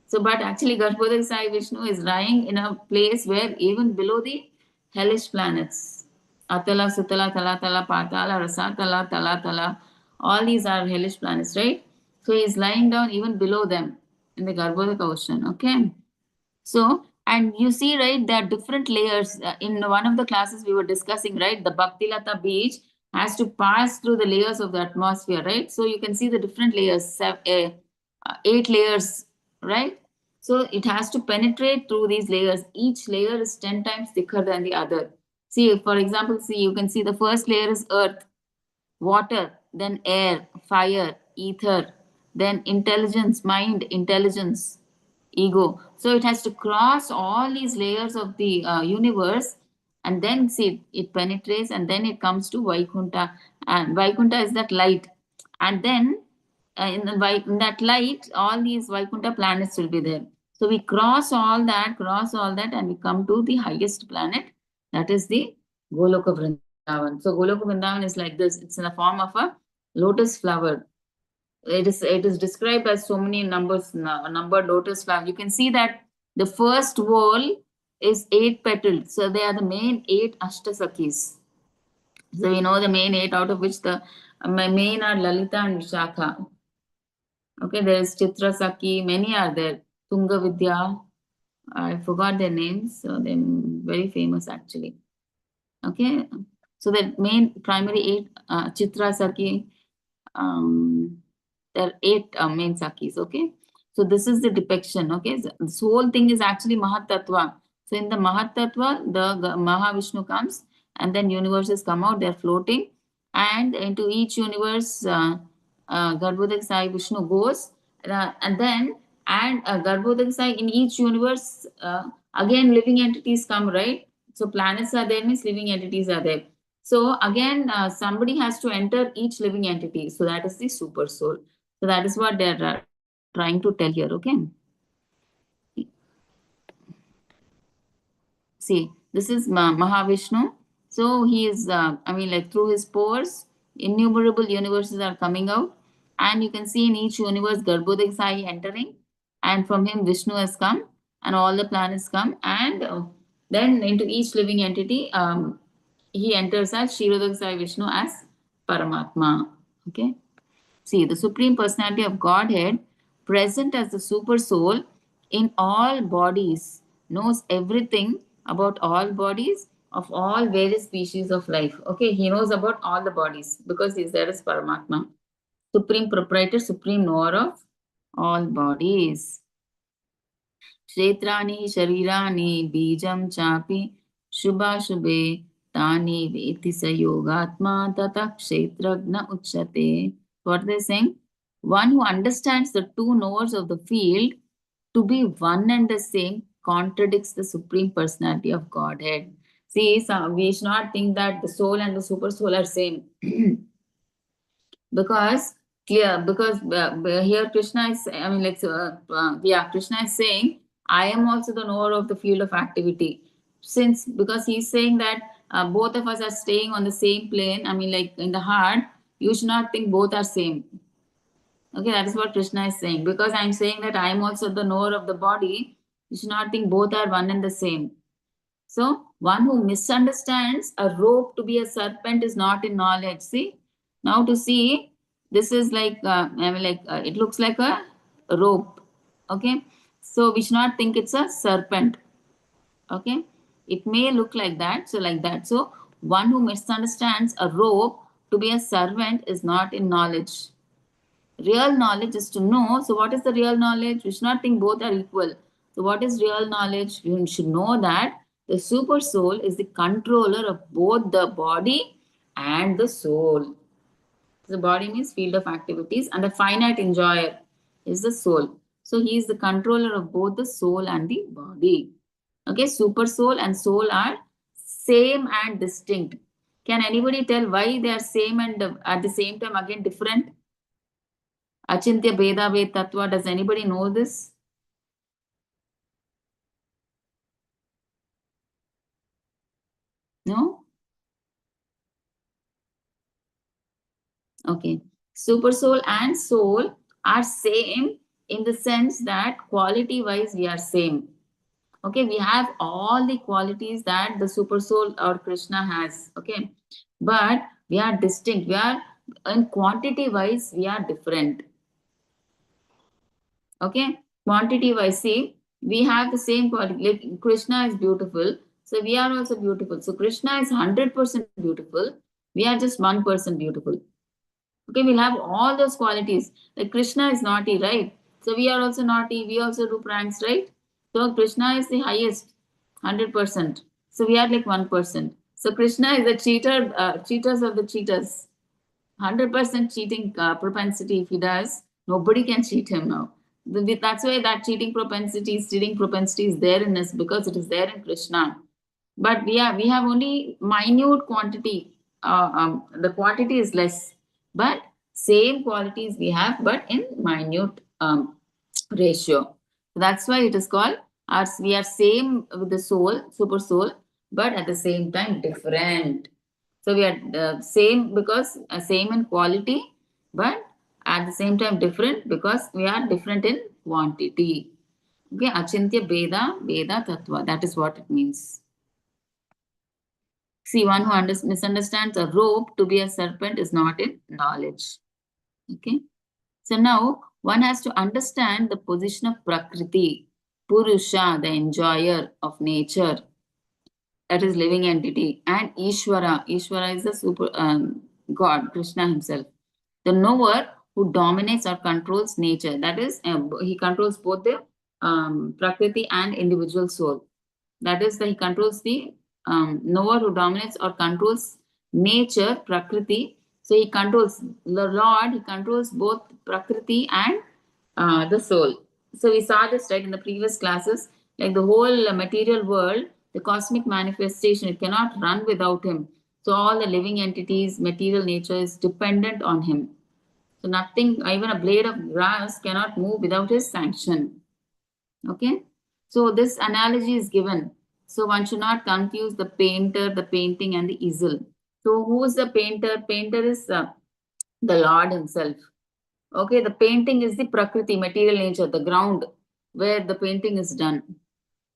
Speaker 1: So, but actually, Garbhodak Sai Vishnu is lying in a place where even below the hellish planets, Atala, Sutala, Tala, Tala, Patala, Rasatala, Tala, Tala, all these are hellish planets, right? So, he is lying down even below them in the Garbhodak ocean, okay? So, and you see, right, there are different layers. In one of the classes we were discussing, right, the Bhaktilata beach has to pass through the layers of the atmosphere, right? So you can see the different layers, 8 layers, right? So it has to penetrate through these layers. Each layer is 10 times thicker than the other. See, for example, see, you can see the first layer is earth, water, then air, fire, ether, then intelligence, mind, intelligence, ego. So it has to cross all these layers of the universe, and then see it penetrates, and then it comes to Vaikunta. And Vaikunta is that light. And then in that light, all these Vaikunta planets will be there. So we cross all that, and we come to the highest planet, that is the Goloka Vrindavan. So Goloka Vrindavan is like this. It's in the form of a lotus flower. It is described as so many numbered lotus flower. You can see that the first whorl is 8 petaled. So they are the main 8 Ashtasakis. So we know the main 8, out of which the main are Lalita and Vishakha. Okay, there is Chitra Saki, many are there. Tunga Vidya, I forgot their names, so they're very famous actually. Okay, so the main primary 8 Chitra Saki, there are 8 main Sakis. Okay, so this is the depiction. Okay, so this whole thing is actually Mahatattva. So in the Mahatattva, the Mahavishnu comes, and then universes come out, they're floating, and into each universe, Garbhodak Sai Vishnu goes, and then Garbhodak Sai in each universe, again living entities come, right? So planets are there, means living entities are there. So again, somebody has to enter each living entity. So that is the super soul. So that is what they're trying to tell here. Okay. See, this is Mahavishnu. So he is, like through his pores, innumerable universes are coming out. And you can see in each universe, Garbhodak Sai entering. And from him, Vishnu has come. And all the planets come. And then into each living entity, he enters as Sri Radha Sai Vishnu as Paramatma. Okay. See, the Supreme Personality of Godhead, present as the Super Soul in all bodies, knows everything about all bodies of all various species of life. Okay, he knows about all the bodies because he is there as Paramatma, Supreme Proprietor, Supreme Knower of all bodies. Kshetrani Sharirani Bijam Chapi Shubhashubhe Tani Veti Sayogatma Tata Kshetragna Uchate. What they're saying? One who understands the two knowers of the field to be one and the same contradicts the Supreme Personality of Godhead. See, we should not think that the soul and the super soul are same. Because here Krishna is, Krishna is saying, I am also the knower of the field of activity. Because he's saying that both of us are staying on the same plane, in the heart, you should not think both are same. Okay, that is what Krishna is saying. Because I'm saying that I am also the knower of the body, you should not think both are one and the same. So, one who misunderstands a rope to be a serpent is not in knowledge. See, now to see, this is like, it looks like a rope. Okay, so we should not think it's a serpent. Okay, it may look like that. So, like that. So, one who misunderstands a rope to be a servant is not in knowledge. Real knowledge is to know. So, what is the real knowledge? We should not think both are equal. So, what is real knowledge? We should know that the super soul is the controller of both the body and the soul. The body means field of activities, and the finite enjoyer is the soul. So, he is the controller of both the soul and the body. Okay, super soul and soul are same and distinct. Can anybody tell why they are same and at the same time again different? Achintya Bheda Ved Tattva. Does anybody know this? No? Okay. Super soul and soul are same in the sense that quality wise we are same. Okay, we have all the qualities that the super soul or Krishna has. Okay, but we are distinct. We are in quantity wise, we are different. Okay, quantity wise, see, we have the same quality. Like Krishna is beautiful, so we are also beautiful. So Krishna is 100% beautiful. We are just 1% beautiful. Okay, we'll have all those qualities. Like Krishna is naughty, right? So we are also naughty, we also do pranks, right? So Krishna is the highest, 100%. So we are like 1%. So Krishna is the cheater, cheaters of the cheaters. 100% cheating propensity if he does. Nobody can cheat him now. That's why that stealing propensity is there in us, because it is there in Krishna. But we have only minute quantity. The quantity is less, but same qualities we have, but in minute ratio. That's why it is called ours. We are same with the soul, super soul, but at the same time different. So we are same because same in quality, but at the same time different because we are different in quantity. Okay, achintya Veda, Veda Tattva. That is what it means. See, one who misunderstands a rope to be a serpent is not in knowledge. Okay. So now one has to understand the position of Prakriti, Purusha, the enjoyer of nature, that is living entity, and Ishvara. Ishvara is the super God, Krishna himself, the knower who dominates or controls nature. That is, he controls both the Prakriti and individual soul. That is, he controls the knower who dominates or controls nature, Prakriti. So he controls the Lord, he controls both Prakriti and the soul. So we saw this right in the previous classes, like the whole material world, the cosmic manifestation, it cannot run without him. So all the living entities, material nature is dependent on him. So nothing, even a blade of grass cannot move without his sanction. Okay. So this analogy is given. So one should not confuse the painter, the painting, and the easel. So who is the painter? Painter is the Lord himself. Okay, the painting is the Prakriti, material nature, the ground where the painting is done.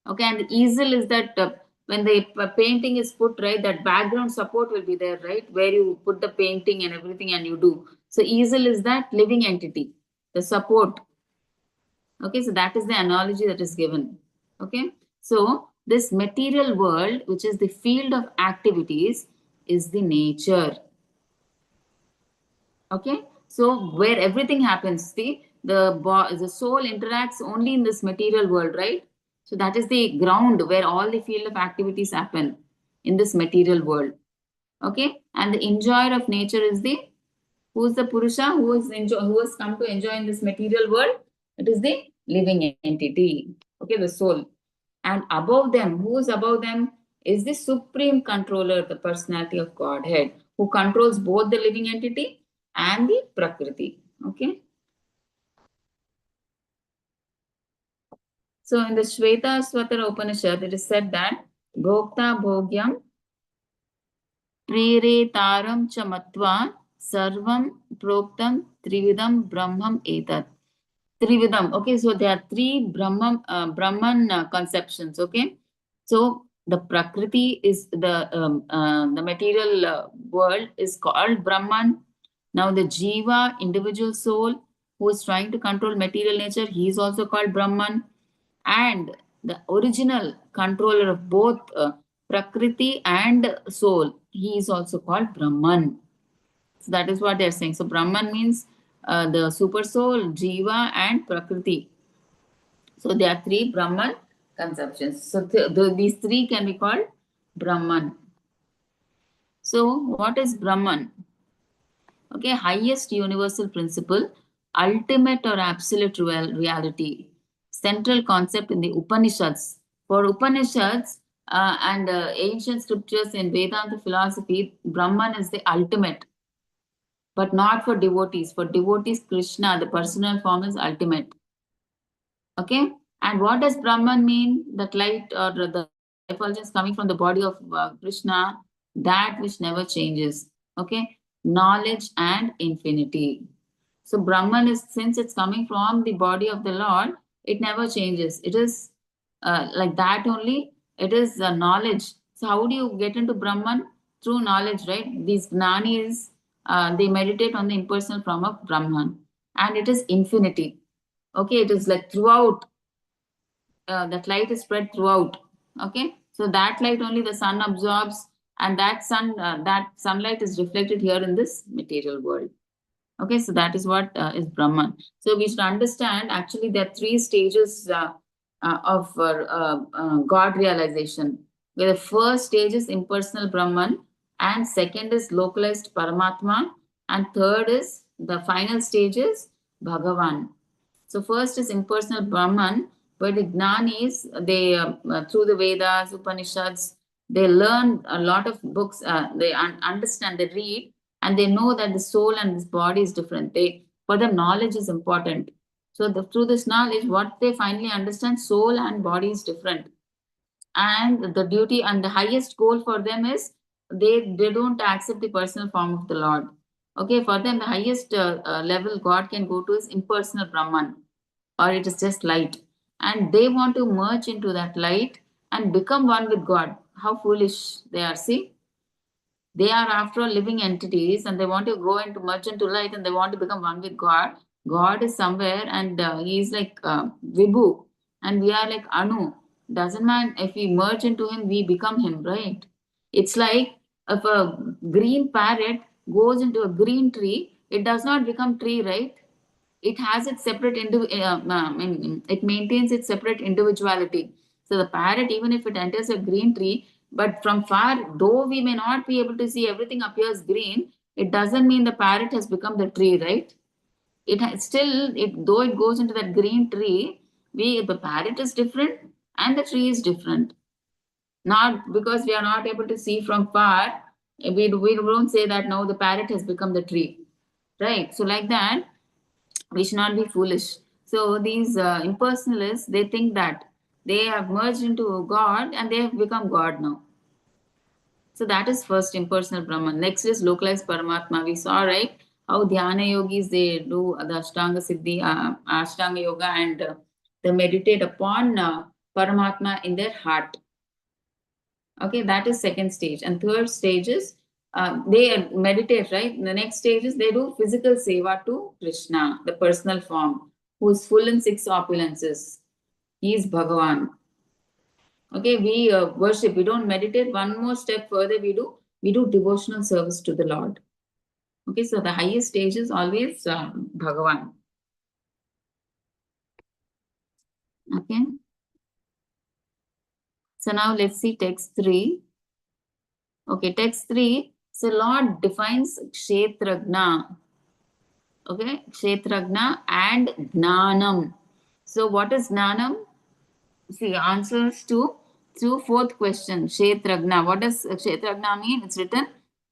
Speaker 1: Okay, and the easel is that when the painting is put, right, that background support will be there, right, where you put the painting and everything and you do. So easel is that living entity, the support. Okay, so that is the analogy that is given. Okay, so this material world, which is the field of activities, is the nature. Okay, so where everything happens, the soul interacts only in this material world, right? So that is the ground where all the field of activities happen in this material world. Okay, and the enjoyer of nature is the who is the Purusha who has come to enjoy in this material world. It is the living entity. Okay, the soul. And above them, who is above them, is the supreme controller, the personality of Godhead, who controls both the living entity and the Prakriti. Okay. So in the Shweta Swatara Upanishad, it is said that Bhokta Bhogyam Preretaram Chamatva Sarvam Proktam Trividam Brahmam Etat. Trividam. Okay, so there are three Brahman conceptions. Okay, so the Prakriti is the material world is called Brahman. Now the Jiva, individual soul, who is trying to control material nature, he is also called Brahman. And the original controller of both Prakriti and soul, he is also called Brahman. So that is what they are saying. So Brahman means the super soul, Jiva, and Prakriti. So there are three Brahman conceptions. So these three can be called Brahman. So what is Brahman? Okay, highest universal principle, ultimate or absolute reality, central concept in the Upanishads. For Upanishads and ancient scriptures in Vedanta philosophy, Brahman is the ultimate, but not for devotees. For devotees, Krishna, the personal form, is ultimate. Okay, and what does Brahman mean? That light or the effulgence coming from the body of Krishna, that which never changes. Okay, knowledge and infinity. So Brahman is, since it's coming from the body of the Lord, it never changes. It is like that only. It is knowledge. So how do you get into Brahman? Through knowledge, right? These Gnanis, they meditate on the impersonal form of Brahman, and it is infinity. Okay, it is like throughout. That light is spread throughout. Okay, so that light only the sun absorbs, and that sunlight is reflected here in this material world. Okay, so that is what is Brahman. So we should understand actually there are three stages of God realization. Where the first stage is impersonal Brahman, and second is localized Paramatma, and third is the final stage is Bhagavan. So first is impersonal Brahman, where the Jnanis, they through the Vedas, Upanishads, they learn a lot of books. They understand, they read, and they know that the soul and this body is different. They for them knowledge is important. So through this knowledge, what they finally understand, soul and body is different, and the duty and the highest goal for them is they don't accept the personal form of the Lord. Okay, for them the highest level God can go to is impersonal Brahman, or it is just light, and they want to merge into that light and become one with God. How foolish they are! See, they are after all living entities, and they want to go into merge into light, and they want to become one with God. God is somewhere, and He is like Vibhu, and we are like Anu. Doesn't matter if we merge into Him, we become Him, right? It's like if a green parrot goes into a green tree, it does not become tree, right? It has its separate it maintains its separate individuality. So the parrot, even if it enters a green tree, but from far, though we may not be able to see everything appears green, it doesn't mean the parrot has become the tree, right? It has still, it though it goes into that green tree, we the parrot is different and the tree is different. Not because we are not able to see from far, we don't say that now the parrot has become the tree, right? So like that, we should not be foolish. So these impersonalists, they think that they have merged into God and they have become God now. So that is first impersonal Brahman. Next is localized Paramatma. We saw, right, how Dhyana yogis, they do the Ashtanga Siddhi, Ashtanga Yoga, and they meditate upon Paramatma in their heart. Okay, that is second stage. And third stage is they meditate, right? The next stage is they do physical seva to Krishna, the personal form, who is full in six opulences. He is Bhagavan. Okay, we worship, we don't meditate. One more step further, we do devotional service to the Lord. Okay, so the highest stage is always Bhagavan. Okay. So now let's see text 3. Okay, text 3. So Lord defines Kshetragna. Okay, Kshetragna and Gnanam. So what is Gnanam? See, answers to fourth question, Kshetragna. What does Kshetragna mean? It's written,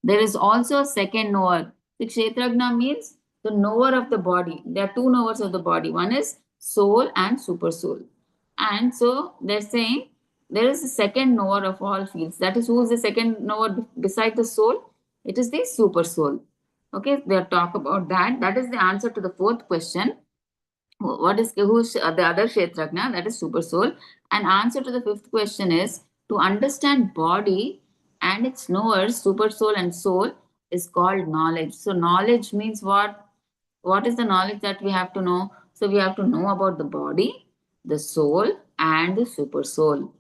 Speaker 1: there is also a second knower. The Kshetragna means the knower of the body. There are two knowers of the body. One is soul and super soul. And so they're saying there is a second knower of all fields. That is, who is the second knower beside the soul? It is the super soul. Okay, they'll talk about that. That is the answer to the fourth question. What is who's the other Kshetragna? That is super soul. And answer to the fifth question is, to understand body and its knowers, super soul and soul, is called knowledge. So knowledge means what? What is the knowledge that we have to know? So we have to know about the body, the soul, and the super soul.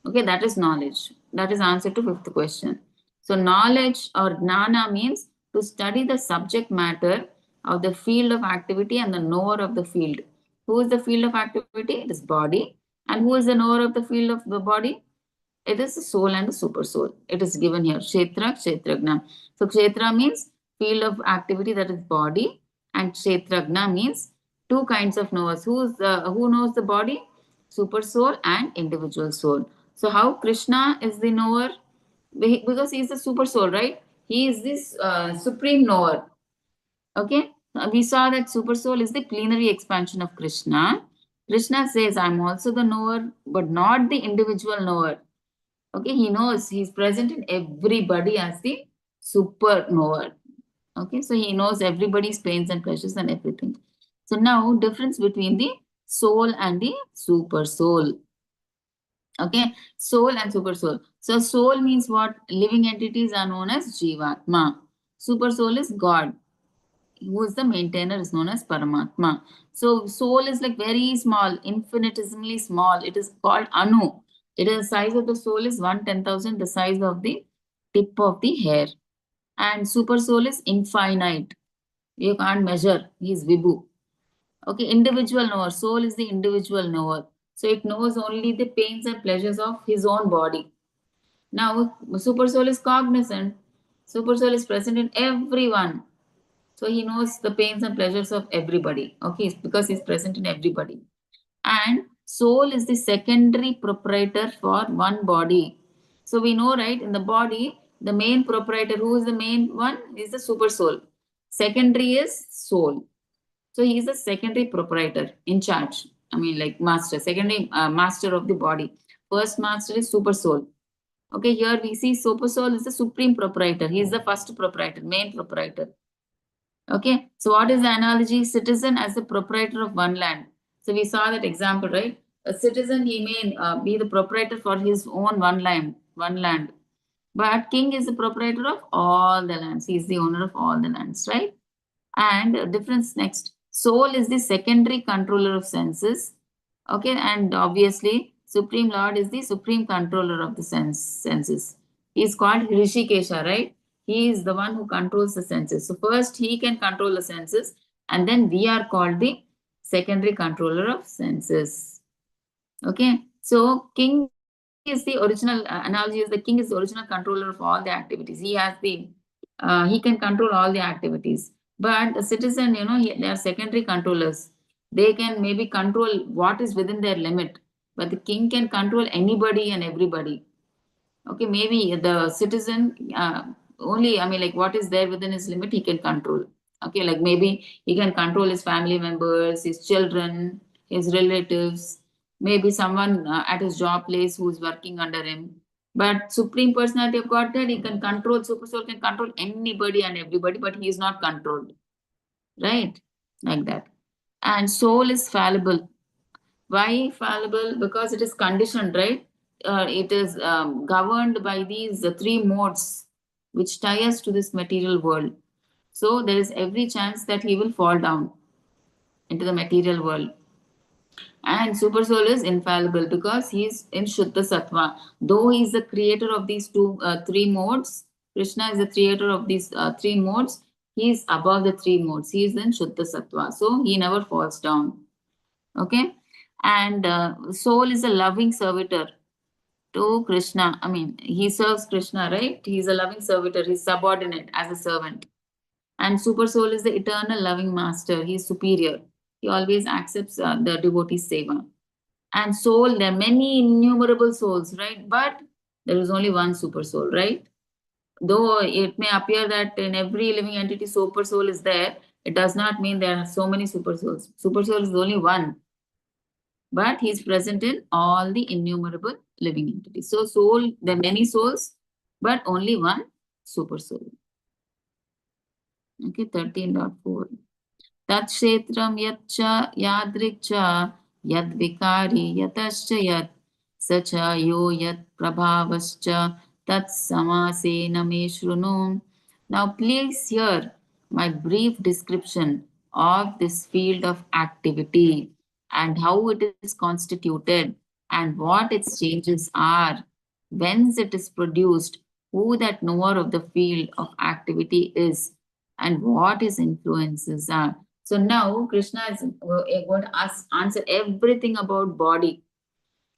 Speaker 1: Okay, that is knowledge. That is answer to fifth question. So knowledge or jnana means to study the subject matter of the field of activity and the knower of the field. Who is the field of activity? It is body. And who is the knower of the field of the body? It is the soul and the super soul. It is given here. Kshetra, Kshetragna. So Kshetra means field of activity, that is body, and Kshetragna means two kinds of knowers. Who knows the body? Super soul and individual soul. So how Krishna is the knower? Because he is the super soul, right? He is this supreme knower. Okay, we saw that super soul is the plenary expansion of Krishna. Krishna says, I'm also the knower, but not the individual knower. Okay, he knows, he's present in everybody as the super knower. Okay, so he knows everybody's pains and pleasures and everything. So now, difference between the soul and the super soul. Okay, soul and super soul. So soul means what? Living entities are known as Jivatma. Super soul is God. Who is the maintainer is known as Paramatma. So soul is like very small, infinitesimally small. It is called Anu. It is the size of the soul is 1/10,000, the size of the tip of the hair. And super soul is infinite. You can't measure. He's Vibhu. Okay, individual knower. Soul is the individual knower. So it knows only the pains and pleasures of his own body. Now, super soul is cognizant. Super soul is present in everyone. So he knows the pains and pleasures of everybody. Okay, because he's present in everybody. And soul is the secondary proprietor for one body. So we know, right, in the body, the main proprietor, who is the main one, is the super soul. Secondary is soul. So he is the secondary proprietor in charge. I mean, like master, secondary master of the body. First master is super soul. Okay, here we see super soul is the supreme proprietor. He is the first proprietor, main proprietor. Okay, so what is the analogy? Citizen as the proprietor of one land. So we saw that example, right? A citizen, he may be the proprietor for his own one land. But king is the proprietor of all the lands. He is the owner of all the lands, right? And difference next. Soul is the secondary controller of senses. Okay, and obviously, Supreme Lord is the supreme controller of the senses. He is called Rishikesha, right? He is the one who controls the senses. So first he can control the senses, and then we are called the secondary controller of senses. Okay, so king is the original analogy is the king is the original controller of all the activities. He has the he can control all the activities. But the citizen, they are secondary controllers. They can maybe control what is within their limit, but the king can control anybody and everybody. Okay, maybe the citizen only, I mean, like what is there within his limit, he can control. Okay, like maybe he can control his family members, his children, his relatives, maybe someone at his job place who is working under him. But Supreme Personality of Godhead, he can control, Super Soul can control anybody and everybody, but he is not controlled, right? Like that. And soul is fallible. Why fallible? Because it is conditioned, right? It is governed by these three modes which tie us to this material world. So there is every chance that he will fall down into the material world. And Super Soul is infallible because he is in Shuddha Sattva. Though he is the creator of these three modes, Krishna is the creator of these three modes. He is above the three modes. He is in Shuddha Sattva. So he never falls down. Okay, and soul is a loving servitor to Krishna. I mean, he serves Krishna, right? He's a loving servitor. He's subordinate as a servant. And super soul is the eternal loving master. He's superior. He always accepts the devotee's seva. And soul, there are many innumerable souls, right? But there is only one super soul, right? Though it may appear that in every living entity super soul is there, it does not mean there are so many super souls. Super soul is only one, but he's present in all the innumerable living entities. So soul, there are many souls, but only one super soul. Okay, 13.4. Tat kshetram yatcha yadrikcha yad vikari yatascha yat sacha yo yat prabhavascha tat samasena me shrunu. Now please hear my brief description of this field of activity and how it is constituted and what its changes are, whence it is produced, who that knower of the field of activity is, and what his influences are. So now Krishna is going to answer everything about body.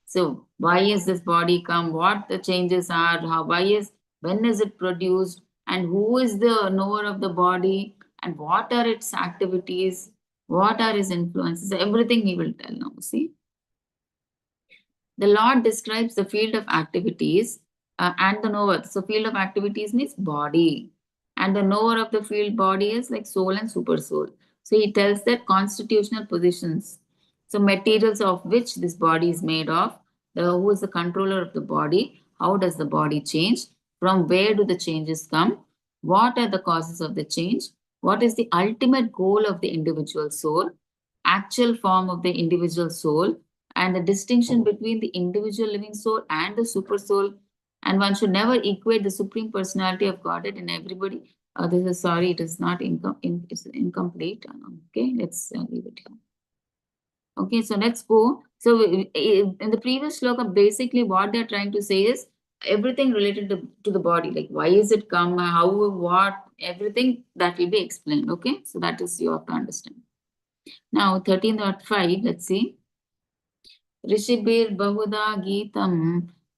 Speaker 1: So why is this body come? What the changes are? How? Why is? When is it produced? And who is the knower of the body? And what are its activities? What are his influences? Everything he will tell now. See, the Lord describes the field of activities and the knower. So field of activities means body, and the knower of the field body is like soul and super soul. So he tells that constitutional positions, so materials of which this body is made of, who is the controller of the body, how does the body change, from where do the changes come, what are the causes of the change, what is the ultimate goal of the individual soul, actual form of the individual soul, and the distinction between the individual living soul and the super soul. And one should never equate the supreme personality of Godhead in everybody. This is sorry, it is not it's incomplete. Okay, let's leave it here. Okay, so let's go. So in the previous shloka, basically what they're trying to say is everything related to the body, like why is it come, how, what, everything that will be explained. Okay, so that is you have to understand. Now 13.5, let's see. ऋषिभिर् बहुधा गीतं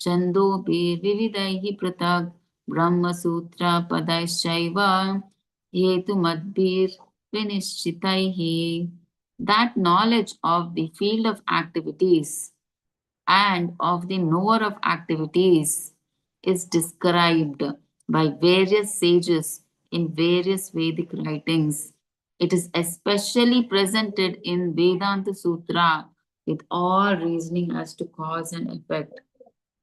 Speaker 1: छन्दोभिर्विविधैः पृथक् ब्रह्मसूत्रपदैश्चैव हेतुमद्भिर्विनिश्चितैः. That knowledge of the field of activities and of the knower of activities is described by various sages in various Vedic writings. It is especially presented in Vedanta Sutra with all reasoning as to cause and effect.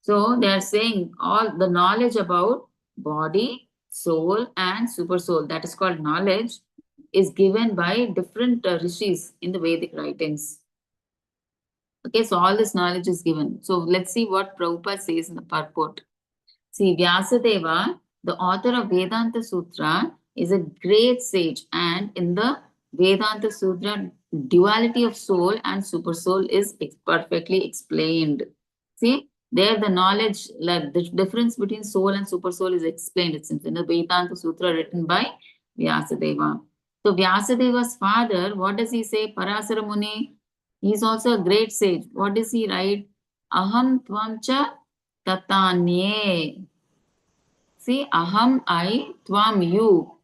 Speaker 1: So they are saying all the knowledge about body, soul, and super soul, that is called knowledge, is given by different rishis in the Vedic writings. Okay, so all this knowledge is given. So let's see what Prabhupada says in the purport. See, Vyasadeva, the author of Vedanta Sutra, is a great sage, and in the Vedanta Sutra, duality of soul and super soul is perfectly explained. See, there the knowledge, like the difference between soul and super soul is explained. It's in the Vedanta Sutra written by Vyasadeva. So Vyasadeva's father, what does he say? Parasara Muni. He is also a great sage. What does he write? Aham tvam cha tatanye. See, aham, I, tvam, you.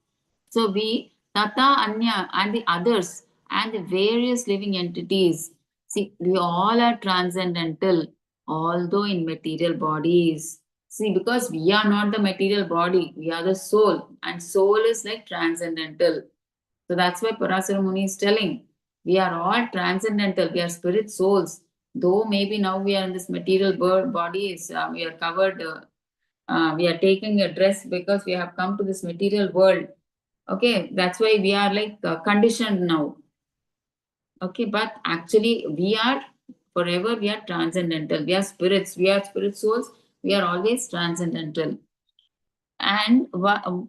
Speaker 1: So we, tata, anya, and the others, and the various living entities. See, we all are transcendental, although in material bodies. See, because we are not the material body, we are the soul, and soul is like transcendental. So that's why Parasara Muni is telling, we are all transcendental, we are spirit souls. Though maybe now we are in this material bodies, we are covered, we are taking a dress because we have come to this material world. Okay, that's why we are like conditioned now. Okay, but actually we are forever, we are transcendental. We are spirits, we are spirit souls, we are always transcendental. And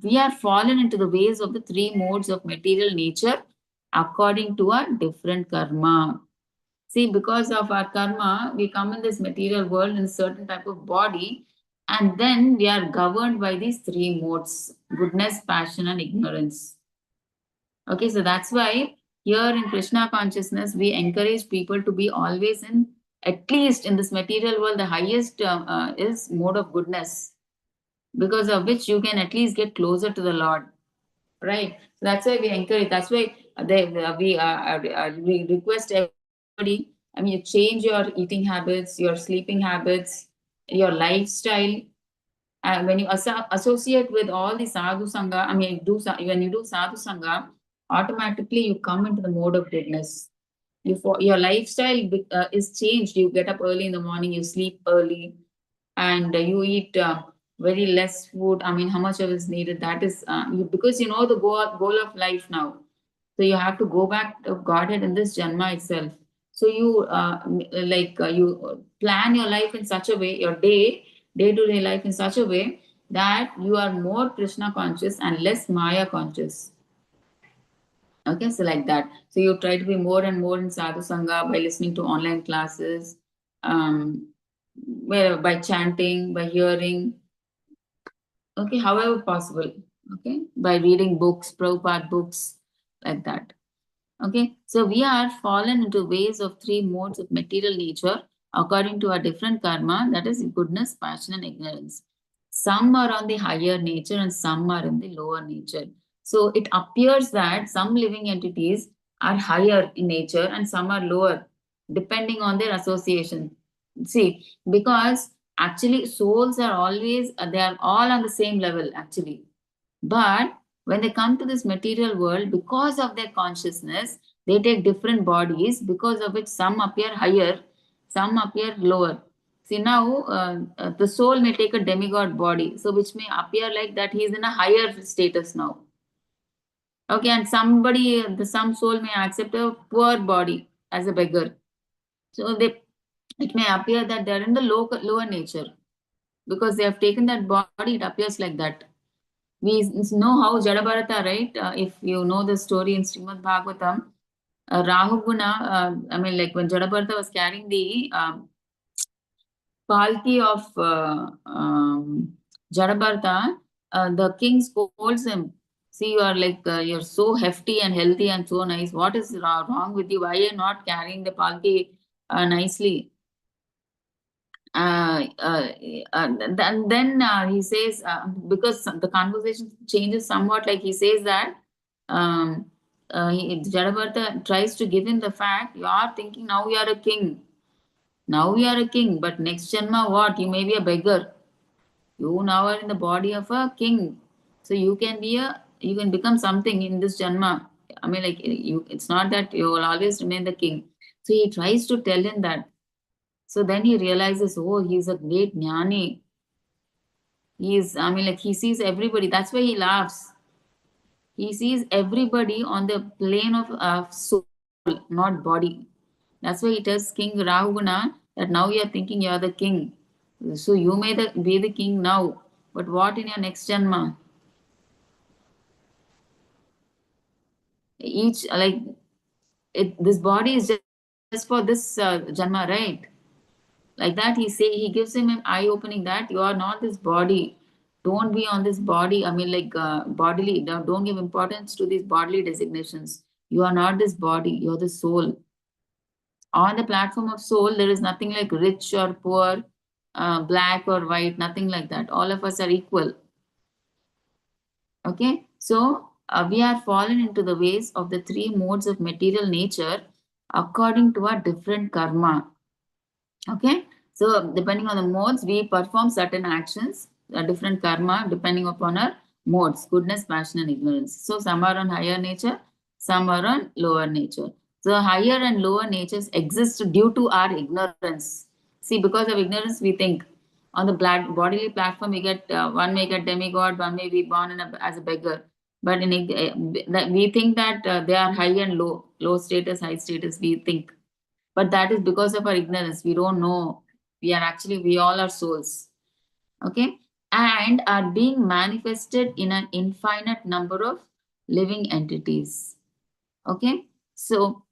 Speaker 1: we are fallen into the ways of the three modes of material nature according to our different karma. See, because of our karma, we come in this material world in a certain type of body, and then we are governed by these three modes: goodness, passion, and ignorance. Okay, so that's why here in Krishna consciousness, we encourage people to be always in, at least in this material world, the highest is mode of goodness, because of which you can at least get closer to the Lord, right? So that's why we encourage. That's why we request everybody. I mean, you change your eating habits, your sleeping habits, your lifestyle. And when you associate with all the sadhu sangha, I mean, when you do sadhu sangha, automatically you come into the mode of goodness. Your lifestyle is changed. You get up early in the morning, you sleep early, and you eat very less food. I mean, how much of it is needed? That is because you know the goal of life now. So you have to go back to Godhead in this Janma itself. So you you plan your life in such a way, your day-to-day life in such a way that you are more Krishna conscious and less Maya conscious. Okay, so like that. So you try to be more and more in sadhu sangha by listening to online classes, by chanting, by hearing. Okay, however possible. Okay, by reading books, Prabhupada books, like that. Okay, so we are fallen into ways of three modes of material nature according to our different karma, that is goodness, passion, and ignorance. Some are on the higher nature and some are in the lower nature. So it appears that some living entities are higher in nature and some are lower, depending on their association. See, because actually souls are always, they are all on the same level actually. But when they come to this material world, because of their consciousness, they take different bodies, because of which some appear higher, some appear lower. See, now the soul may take a demigod body, so which may appear like that he is in a higher status now. Okay, and some soul may accept a poor body as a beggar. So it may appear that they are in the lower nature because they have taken that body. It appears like that. We know how Jadabharata, right? If you know the story in Srimad Bhagavatam, Rahuguna, I mean, like when Jadabharata was carrying the palki of Jadabharata, the king scolds him. See, you are like, you're so hefty and healthy and so nice. What is wrong with you? Why are you not carrying the palki nicely? Then he says, because the conversation changes somewhat, like he says that Jadavarta tries to give him the fact, you are thinking now you are a king. Now you are a king, but next Janma, what? You may be a beggar. You now are in the body of a king. So you can become something in this Janma. I mean, like, it's not that you will always remain the king. So he tries to tell him that. So then he realizes, oh, he's a great jnani. I mean, like, he sees everybody. That's why he laughs. He sees everybody on the plane of soul, not body. That's why he tells King Rahuguna that now you are thinking you are the king. So you may be the king now, but what in your next Janma? Each, like, this body is just for this Janma, right? Like that, he gives him an eye opening that you are not this body. Don't be on this body. I mean, like, bodily. Don't give importance to these bodily designations. You are not this body. You are the soul. On the platform of soul, there is nothing like rich or poor, black or white. Nothing like that. All of us are equal. Okay, so we are fallen into the ways of the three modes of material nature according to our different karma. Okay, so depending on the modes, we perform certain actions, different karma, depending upon our modes, goodness, passion, and ignorance. So some are on higher nature, some are on lower nature. So higher and lower natures exist due to our ignorance. See, because of ignorance, we think on the bodily platform, we get one may get demigod, one may be born as a beggar. But we think that they are high and low, low status, high status. We think, but that is because of our ignorance. We don't know. We all are souls. Okay. And are being manifested in an infinite number of living entities. Okay. So,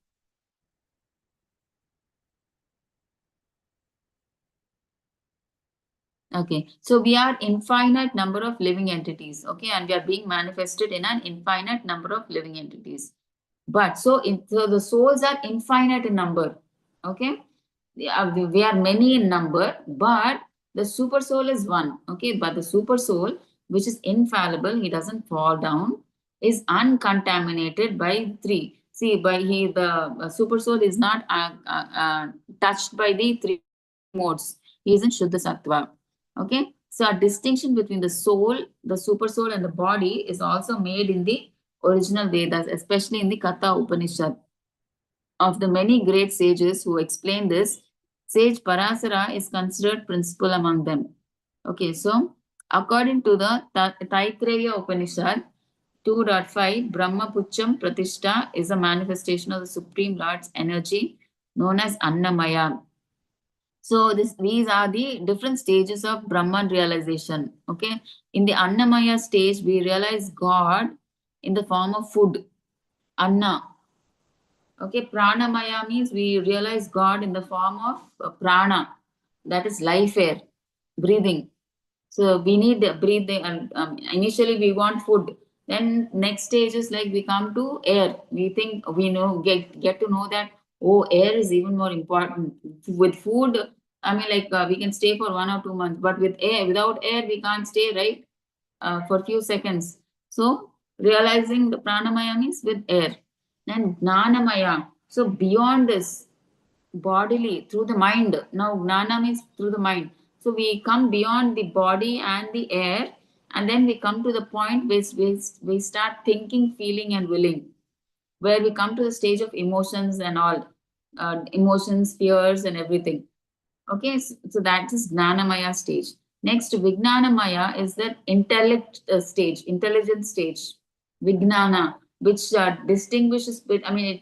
Speaker 1: okay. So we are infinite number of living entities. Okay. And we are being manifested in an infinite number of living entities. But so the souls are infinite in number. Okay. We are many in number, but the super soul is one. Okay. But the super soul, which is infallible, he doesn't fall down, is uncontaminated by three. See, the super soul is not touched by the three modes. He is in Shuddha Sattva. Okay. So a distinction between the soul, the super soul, and the body is also made in the original Vedas, especially in the Katha Upanishad. Of the many great sages who explain this, sage Parasara is considered principal among them. Okay, so according to the Taittiriya Upanishad 2.5, Brahma Pucham Pratishtha is a manifestation of the Supreme Lord's energy known as Annamaya. So these are the different stages of Brahman realization. Okay, in the Annamaya stage, we realize God in the form of food, Anna. Okay, Pranamaya means we realize God in the form of prana, that is life air, breathing. So we need the breathing, and initially we want food. Then next stage is like we come to air. We think we know get to know that, oh, air is even more important. With food, I mean, like, we can stay for 1 or 2 months, but with air, without air we can't stay, right? For few seconds. So realizing the pranamaya means with air. And gnanamaya. So beyond this, bodily, through the mind. Now gnana means through the mind. So we come beyond the body and the air, and then we come to the point where we start thinking, feeling, and willing, where we come to the stage of emotions and all, emotions, fears, and everything. Okay, so that is Gnanamaya stage. Next, Vijnanamaya is the intellect stage, intelligence stage. Vijnana, which distinguishes, I mean,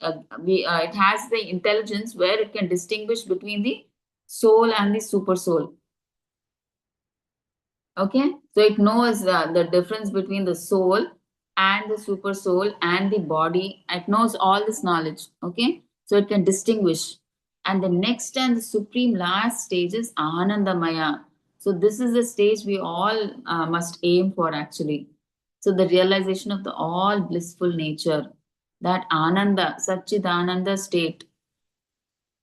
Speaker 1: it has the intelligence where it can distinguish between the soul and the super soul. Okay, so it knows the difference between the soul and the super soul and the body. It knows all this knowledge. Okay, so it can distinguish. And the next and the supreme last stage is Anandamaya. So this is the stage we all must aim for actually. So the realization of the all blissful nature, that Ananda, Satchidananda state.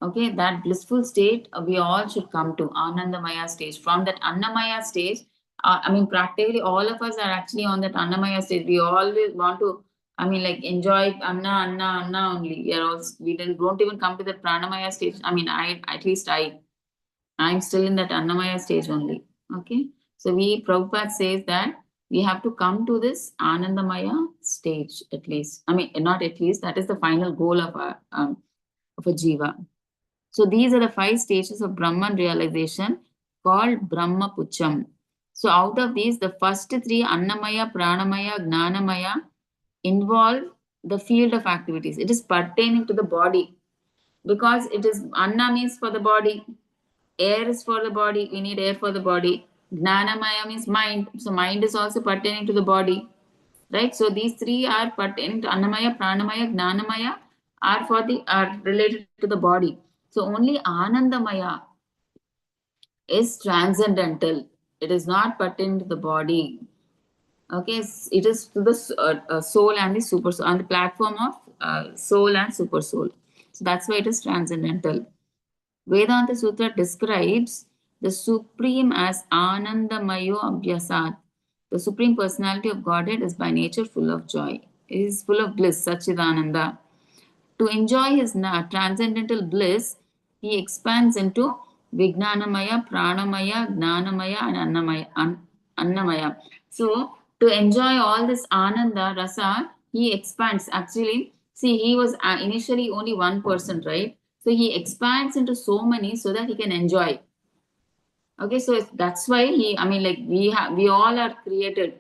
Speaker 1: Okay, that blissful state we all should come to, Anandamaya stage. From that Annamaya stage, I mean, practically all of us are actually on that Annamaya stage. We always want to, I mean, like enjoy Anna only. We are also, we don't even come to the Pranamaya stage. I mean, at least I'm still in that Annamaya stage only. Okay, so Prabhupada says that we have to come to this Anandamaya stage at least. I mean, not at least. That is the final goal of a jiva. So these are the 5 stages of Brahman realization called Brahma Pucham. So out of these, the first 3, Annamaya, Pranamaya, Gnanamaya, involve the field of activities. It is pertaining to the body because it is Anna means for the body, air is for the body, we need air for the body. Gnanamaya means mind. So mind is also pertaining to the body. Right? So these 3 are pertaining to Annamaya, Pranamaya, Gnanamaya are related to the body. So only Anandamaya is transcendental. It is not pertaining to the body. Okay, it is to the soul and the super soul, on the platform of soul and super soul. So that's why it is transcendental. Vedanta Sutra describes the Supreme as Anandamayo Abhyasat. The Supreme Personality of Godhead is by nature full of joy. It is full of bliss, Satchidananda. To enjoy his transcendental bliss, he expands into Vijnanamaya, Pranamaya, Gnanamaya, and Annamaya. So, to enjoy all this Ananda, Rasa, he expands. Actually, see, he was initially only one person, right? So, he expands into so many so that he can enjoy. Okay, so that's why I mean, like, we all are created.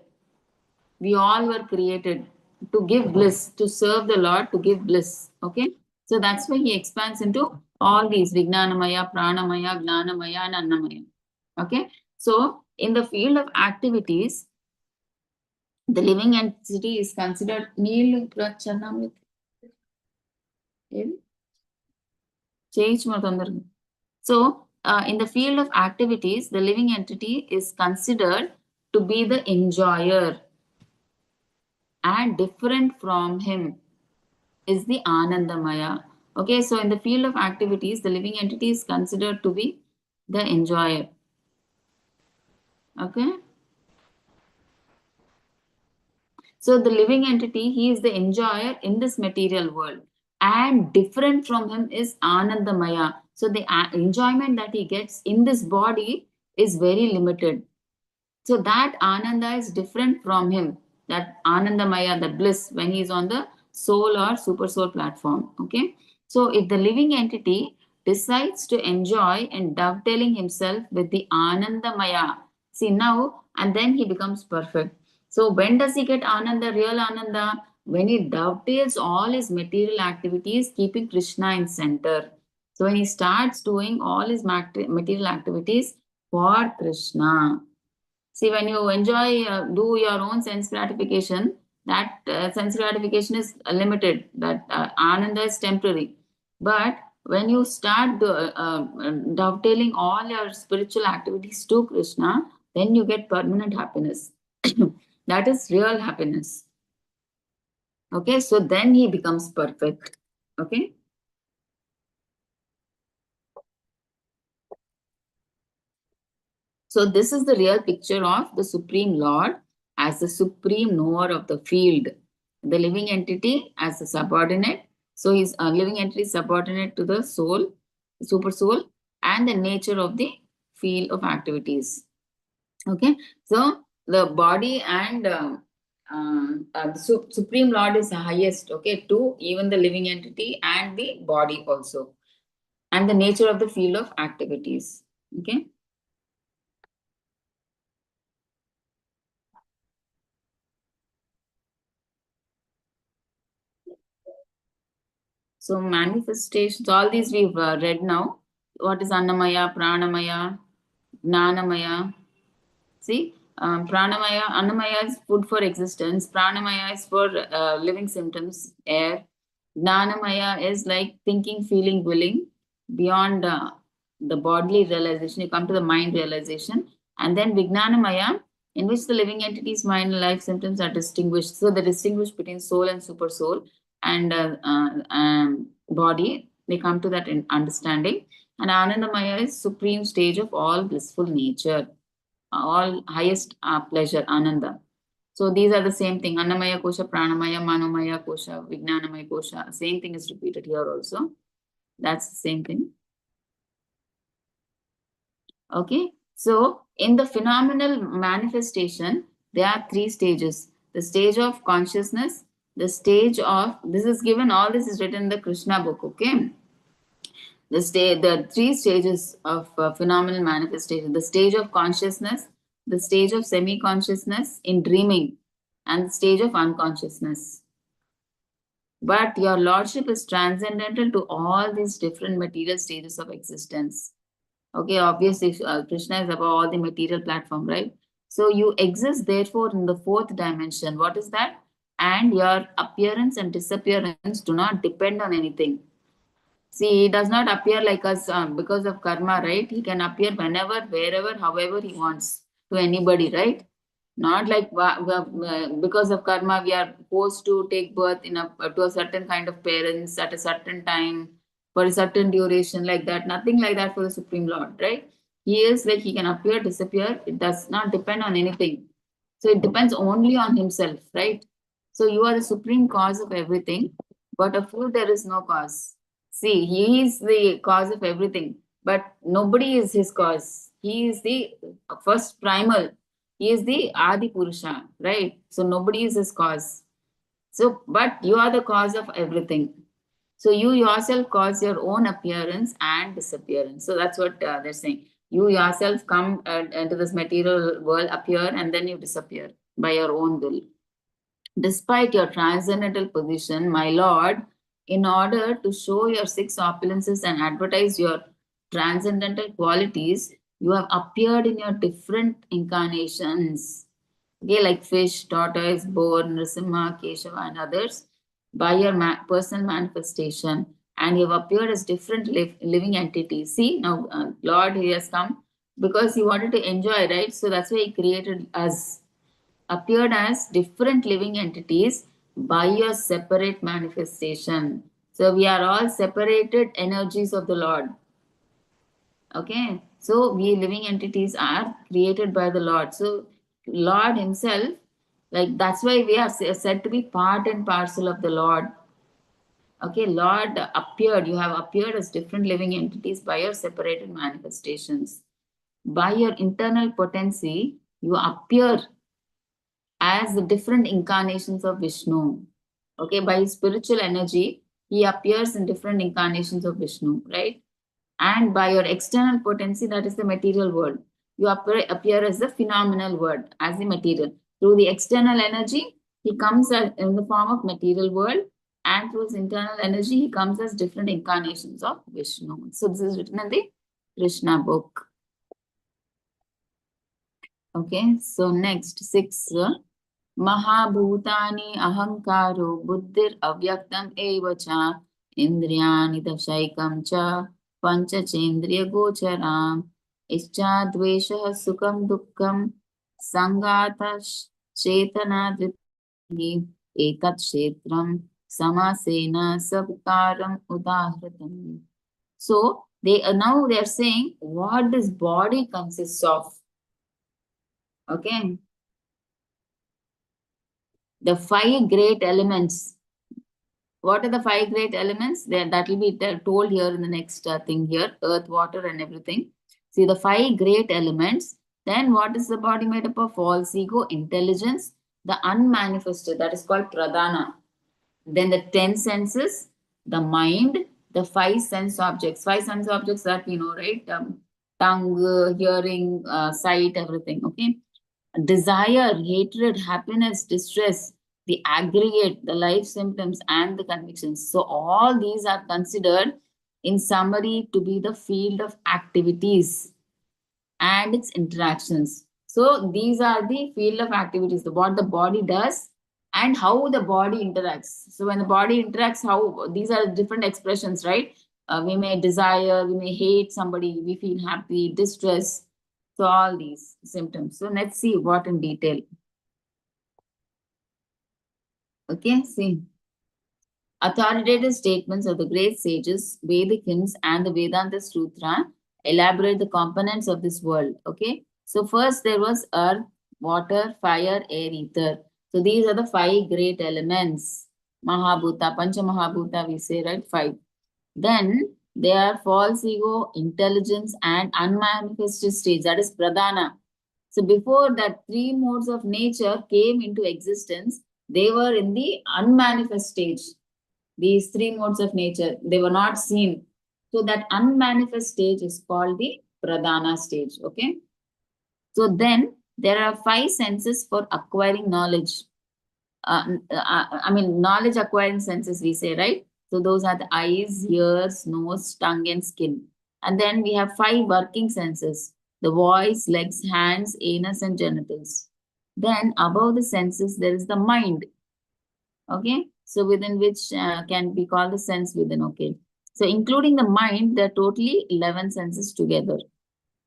Speaker 1: We all were created to give bliss, to serve the Lord, to give bliss. Okay. So that's why he expands into all these Vijnanamaya, Pranamaya, Gnanamaya, and Annamaya. Okay. So in the field of activities, the living entity is considered So in the field of activities, the living entity is considered to be the enjoyer, and different from him is the Anandamaya. Okay, so in the field of activities, the living entity is considered to be the enjoyer. Okay. So the living entity, he is the enjoyer in this material world. And different from him is Anandamaya. So the enjoyment that he gets in this body is very limited. So that Ananda is different from him. That Anandamaya, the bliss, when he is on the soul or super soul platform. Okay. So if the living entity decides to enjoy and dovetailing himself with the Anandamaya, see now, and then he becomes perfect. So when does he get Ananda, real Ananda? When he dovetails all his material activities, keeping Krishna in center. So when he starts doing all his material activities for Krishna. See, when you enjoy, do your own sense gratification, that sense gratification is limited, that ananda is temporary. But when you start dovetailing all your spiritual activities to Krishna, then you get permanent happiness. That is real happiness. Okay, so then he becomes perfect. Okay. So this is the real picture of the Supreme Lord as the supreme knower of the field, the living entity as a subordinate. So his living entity is subordinate to the soul, super soul, and the nature of the field of activities. Okay, so the body and the Supreme Lord is the highest, okay, to even the living entity and the body also, and the nature of the field of activities. Okay. So manifestations, all these we've read now. What is Annamaya, Pranamaya, Gnanamaya? See, Pranamaya, Annamaya is food for existence. Pranamaya is for living symptoms, air. Gnanamaya is like thinking, feeling, willing. Beyond the bodily realization, you come to the mind realization. And then Vijnanamaya in which the living entity's mind and life symptoms are distinguished. So they distinguish between soul and super soul and body. They come to that in understanding. And Anandamaya is supreme stage of all blissful nature, all highest pleasure, Ananda. So these are the same thing. Annamaya kosha, pranamaya, manomaya kosha, vijnanamaya kosha. Same thing is repeated here also. That's the same thing. Okay. So in the phenomenal manifestation, there are three stages. The stage of consciousness, the stage of, this is given, all this is written in the Krishna book, okay? The three stages of phenomenal manifestation, the stage of consciousness, the stage of semi-consciousness in dreaming, and the stage of unconsciousness. But your lordship is transcendental to all these different material stages of existence. Okay, obviously, Krishna is above all the material platform, right? So you exist, therefore, in the fourth dimension. What is that? And your appearance and disappearance do not depend on anything. See, he does not appear like us because of karma, right? He can appear whenever, wherever, however he wants to anybody, right? Not like because of karma, we are forced to take birth in to a certain kind of parents at a certain time for a certain duration, like that. Nothing like that for the Supreme Lord, right? He is like he can appear, disappear. It does not depend on anything. So it depends only on himself, right? So you are the supreme cause of everything, but of you there is no cause. See, he is the cause of everything, but nobody is his cause. He is the first primal. He is the Adi Purusha, right? So nobody is his cause. So, but you are the cause of everything. So you yourself cause your own appearance and disappearance. So that's what they're saying. You yourself come into this material world, appear, and then you disappear by your own will. Despite your transcendental position, my lord, in order to show your six opulences and advertise your transcendental qualities, you have appeared in your different incarnations. Okay, like fish, tortoise, boar, Nrsimha, Keshava, and others, by your personal manifestation, and you have appeared as different living entities. See, now Lord, he has come because he wanted to enjoy, right? So that's why he created us, appeared as different living entities by your separate manifestation. So we are all separated energies of the Lord. Okay, so we living entities are created by the Lord. So Lord himself, like that's why we are said to be part and parcel of the Lord. Okay, Lord appeared, you have appeared as different living entities by your separated manifestations. By your internal potency, you appear as the different incarnations of Vishnu. Okay, by his spiritual energy, he appears in different incarnations of Vishnu, right? And by your external potency, that is the material world, you appear as the phenomenal world, as the material. Through the external energy, he comes in the form of material world, and through his internal energy, he comes as different incarnations of Vishnu. So this is written in the Krishna book. Okay, so next, 6. Mahabhutani ahankaro buddhir avyaktam eva cha indriyani dashayikam cha pancachendriya gocharam ischadveshah sukham dukkham sangata chetana dviti etat kshetram samasena sabkaram udahratam. So they now they are saying what this body consists of. Okay. The 5 great elements. What are the 5 great elements? That will be told here in the next thing here, earth, water, and everything. See the 5 great elements. Then what is the body made up of? False ego, intelligence, the unmanifested, that is called pradhana. Then the 10 senses, the mind, the 5 sense objects. 5 sense objects that we know, right? Tongue, hearing, sight, everything. Okay. Desire, hatred, happiness, distress, the aggregate, the life symptoms, and the convictions. So all these are considered in summary to be the field of activities and its interactions. So these are the field of activities, what the body does and how the body interacts. So when the body interacts, how these are different expressions, right? We may desire, we may hate somebody, we feel happy, distress, So all these symptoms. So let's see what in detail. Okay, see. Authoritative statements of the great sages, Vedic hymns, and the Vedanta Sutra elaborate the components of this world. Okay, so first there was earth, water, fire, air, ether. So these are the five great elements. Mahabhuta, Pancha Mahabhuta, we say, right? Five. Then there are false ego, intelligence, and unmanifested stage. That is Pradhana. So before that, three modes of nature came into existence, they were in the unmanifest stage. These three modes of nature, they were not seen. So that unmanifest stage is called the Pradhana stage. Okay. So then there are five senses for acquiring knowledge. Knowledge acquiring senses, we say, right? So those are the eyes, ears, nose, tongue, and skin. And then we have five working senses: the voice, legs, hands, anus, and genitals. Then above the senses, there is the mind. Okay, so within which can be called the sense within. Okay, so including the mind, there are totally 11 senses together.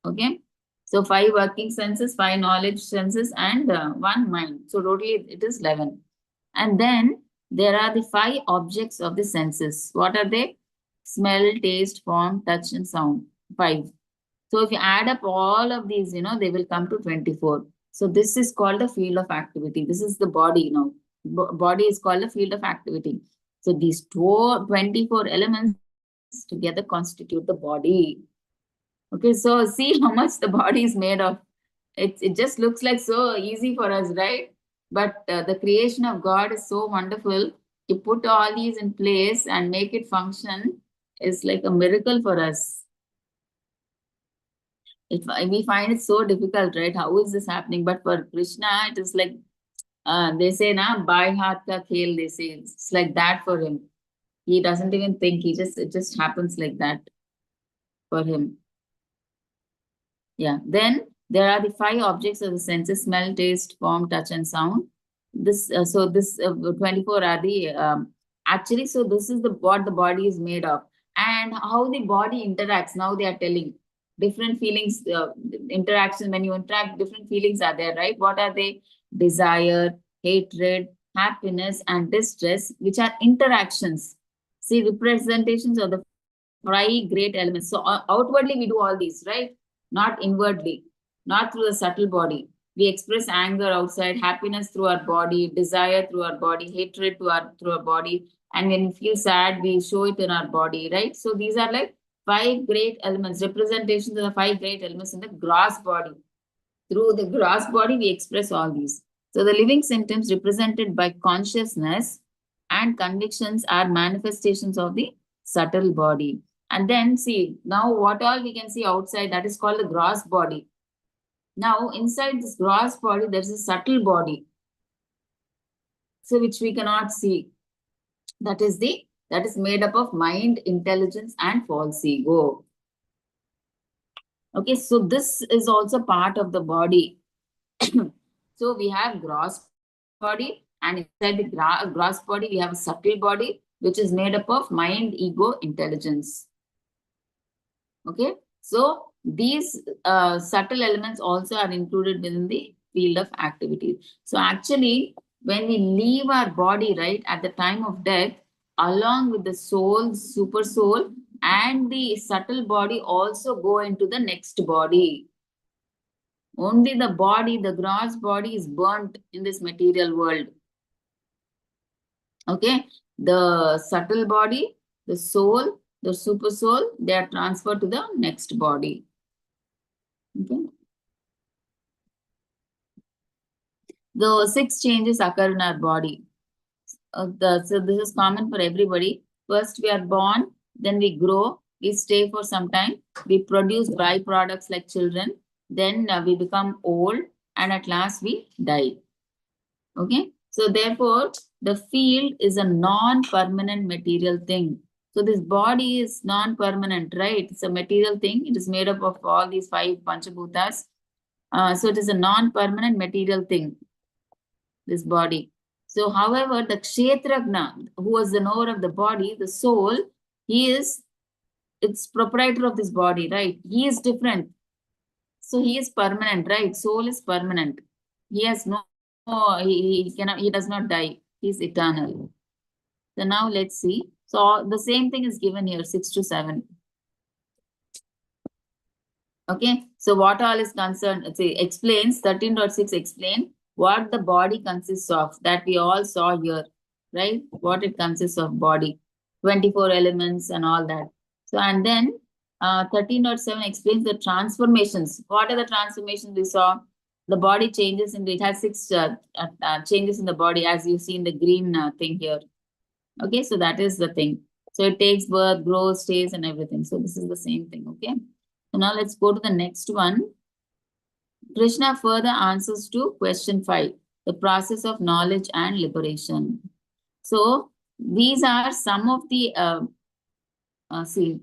Speaker 1: Okay, so five working senses, five knowledge senses, and one mind. So totally it is 11. And then there are the five objects of the senses. What are they? Smell, taste, form, touch, and sound. Five. So if you add up all of these, they will come to 24. So this is called the field of activity. This is the body, body is called the field of activity. So these 24 elements together constitute the body. Okay, so see how much the body is made of. It just looks like so easy for us, right? But the creation of God is so wonderful. To put all these in place and make it function is like a miracle for us. We find it so difficult, right? How is this happening? But for Krishna, it is like they say, na, by heart ka khel, they say. It's like that for him. He doesn't even think. It just happens like that for him. Yeah. Then there are the five objects of the senses: smell, taste, form, touch, and sound. This 24 are the actually. So this is the what the body is made of, and how the body interacts. Now they are telling different feelings, interaction. When you interact, different feelings are there, right? What are they? Desire, hatred, happiness, and distress, which are interactions. See, representations of the five great elements. So outwardly we do all these, right? Not inwardly, not through the subtle body. We express anger outside, happiness through our body, desire through our body, hatred through our body. And when we feel sad, we show it in our body, right? So these are like five great elements, representations of the five great elements in the gross body. Through the gross body, we express all these. So the living symptoms represented by consciousness and convictions are manifestations of the subtle body. And then see, now what all we can see outside, that is called the gross body. Now inside this gross body, there is a subtle body. So which we cannot see. That is made up of mind, intelligence, and false ego. Okay, so this is also part of the body. So we have gross body, and inside the gross body, we have a subtle body, which is made up of mind, ego, intelligence. Okay, so these subtle elements also are included within the field of activity. So actually, when we leave our body, right, at the time of death, along with the soul, super soul, and the subtle body also go into the next body. Only the body, the gross body, is burnt in this material world. Okay, the subtle body, the soul, the super soul, they are transferred to the next body. Okay. The 6 changes occur in our body. So this is common for everybody. First, we are born, then we grow, we stay for some time, we produce byproducts like children, then we become old, and at last we die. Okay, so therefore, the field is a non-permanent material thing. So this body is non-permanent, right? It's a material thing. It is made up of all these 5 Panchabhutas. So it is a non-permanent material thing, this body. So, however, the Kshetragna, who was the knower of the body, the soul, it's proprietor of this body, right? He is different. So he is permanent, right? Soul is permanent. He has no, he cannot, he does not die. He is eternal. So now let's see. So the same thing is given here, 6 to 7. Okay, so what all is concerned, it explains 13.6 explain what the body consists of, that we all saw here, right? What it consists of body, 24 elements and all that. So and then 13.7 explains the transformations. What are the transformations we saw? The body changes and it has 6 changes in the body, as you see in the green thing here. Okay, so that is the thing. So it takes birth, grows, stays, and everything. So this is the same thing. Okay. So now let's go to the next one. Krishna further answers to question 5, the process of knowledge and liberation. So these are some of the, see,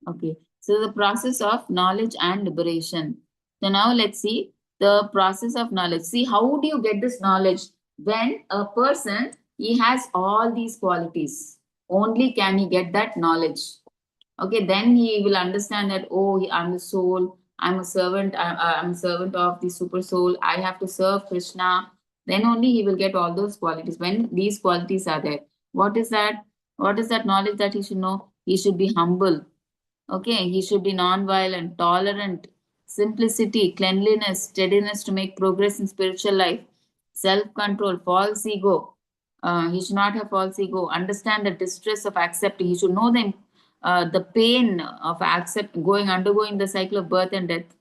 Speaker 1: okay. So the process of knowledge and liberation. So now let's see the process of knowledge. See, how do you get this knowledge? When a person, he has all these qualities, only can he get that knowledge. Okay, then he will understand that, oh, I'm the soul, I'm a servant, I'm a servant of the super soul, I have to serve Krishna. Then only he will get all those qualities. When these qualities are there, what is that? What is that knowledge that he should know? He should be humble. Okay, he should be non-violent, tolerant, simplicity, cleanliness, steadiness to make progress in spiritual life, self-control, false ego. He should not have false ego. Understand the distress of accepting. He should know the pain of undergoing the cycle of birth and death.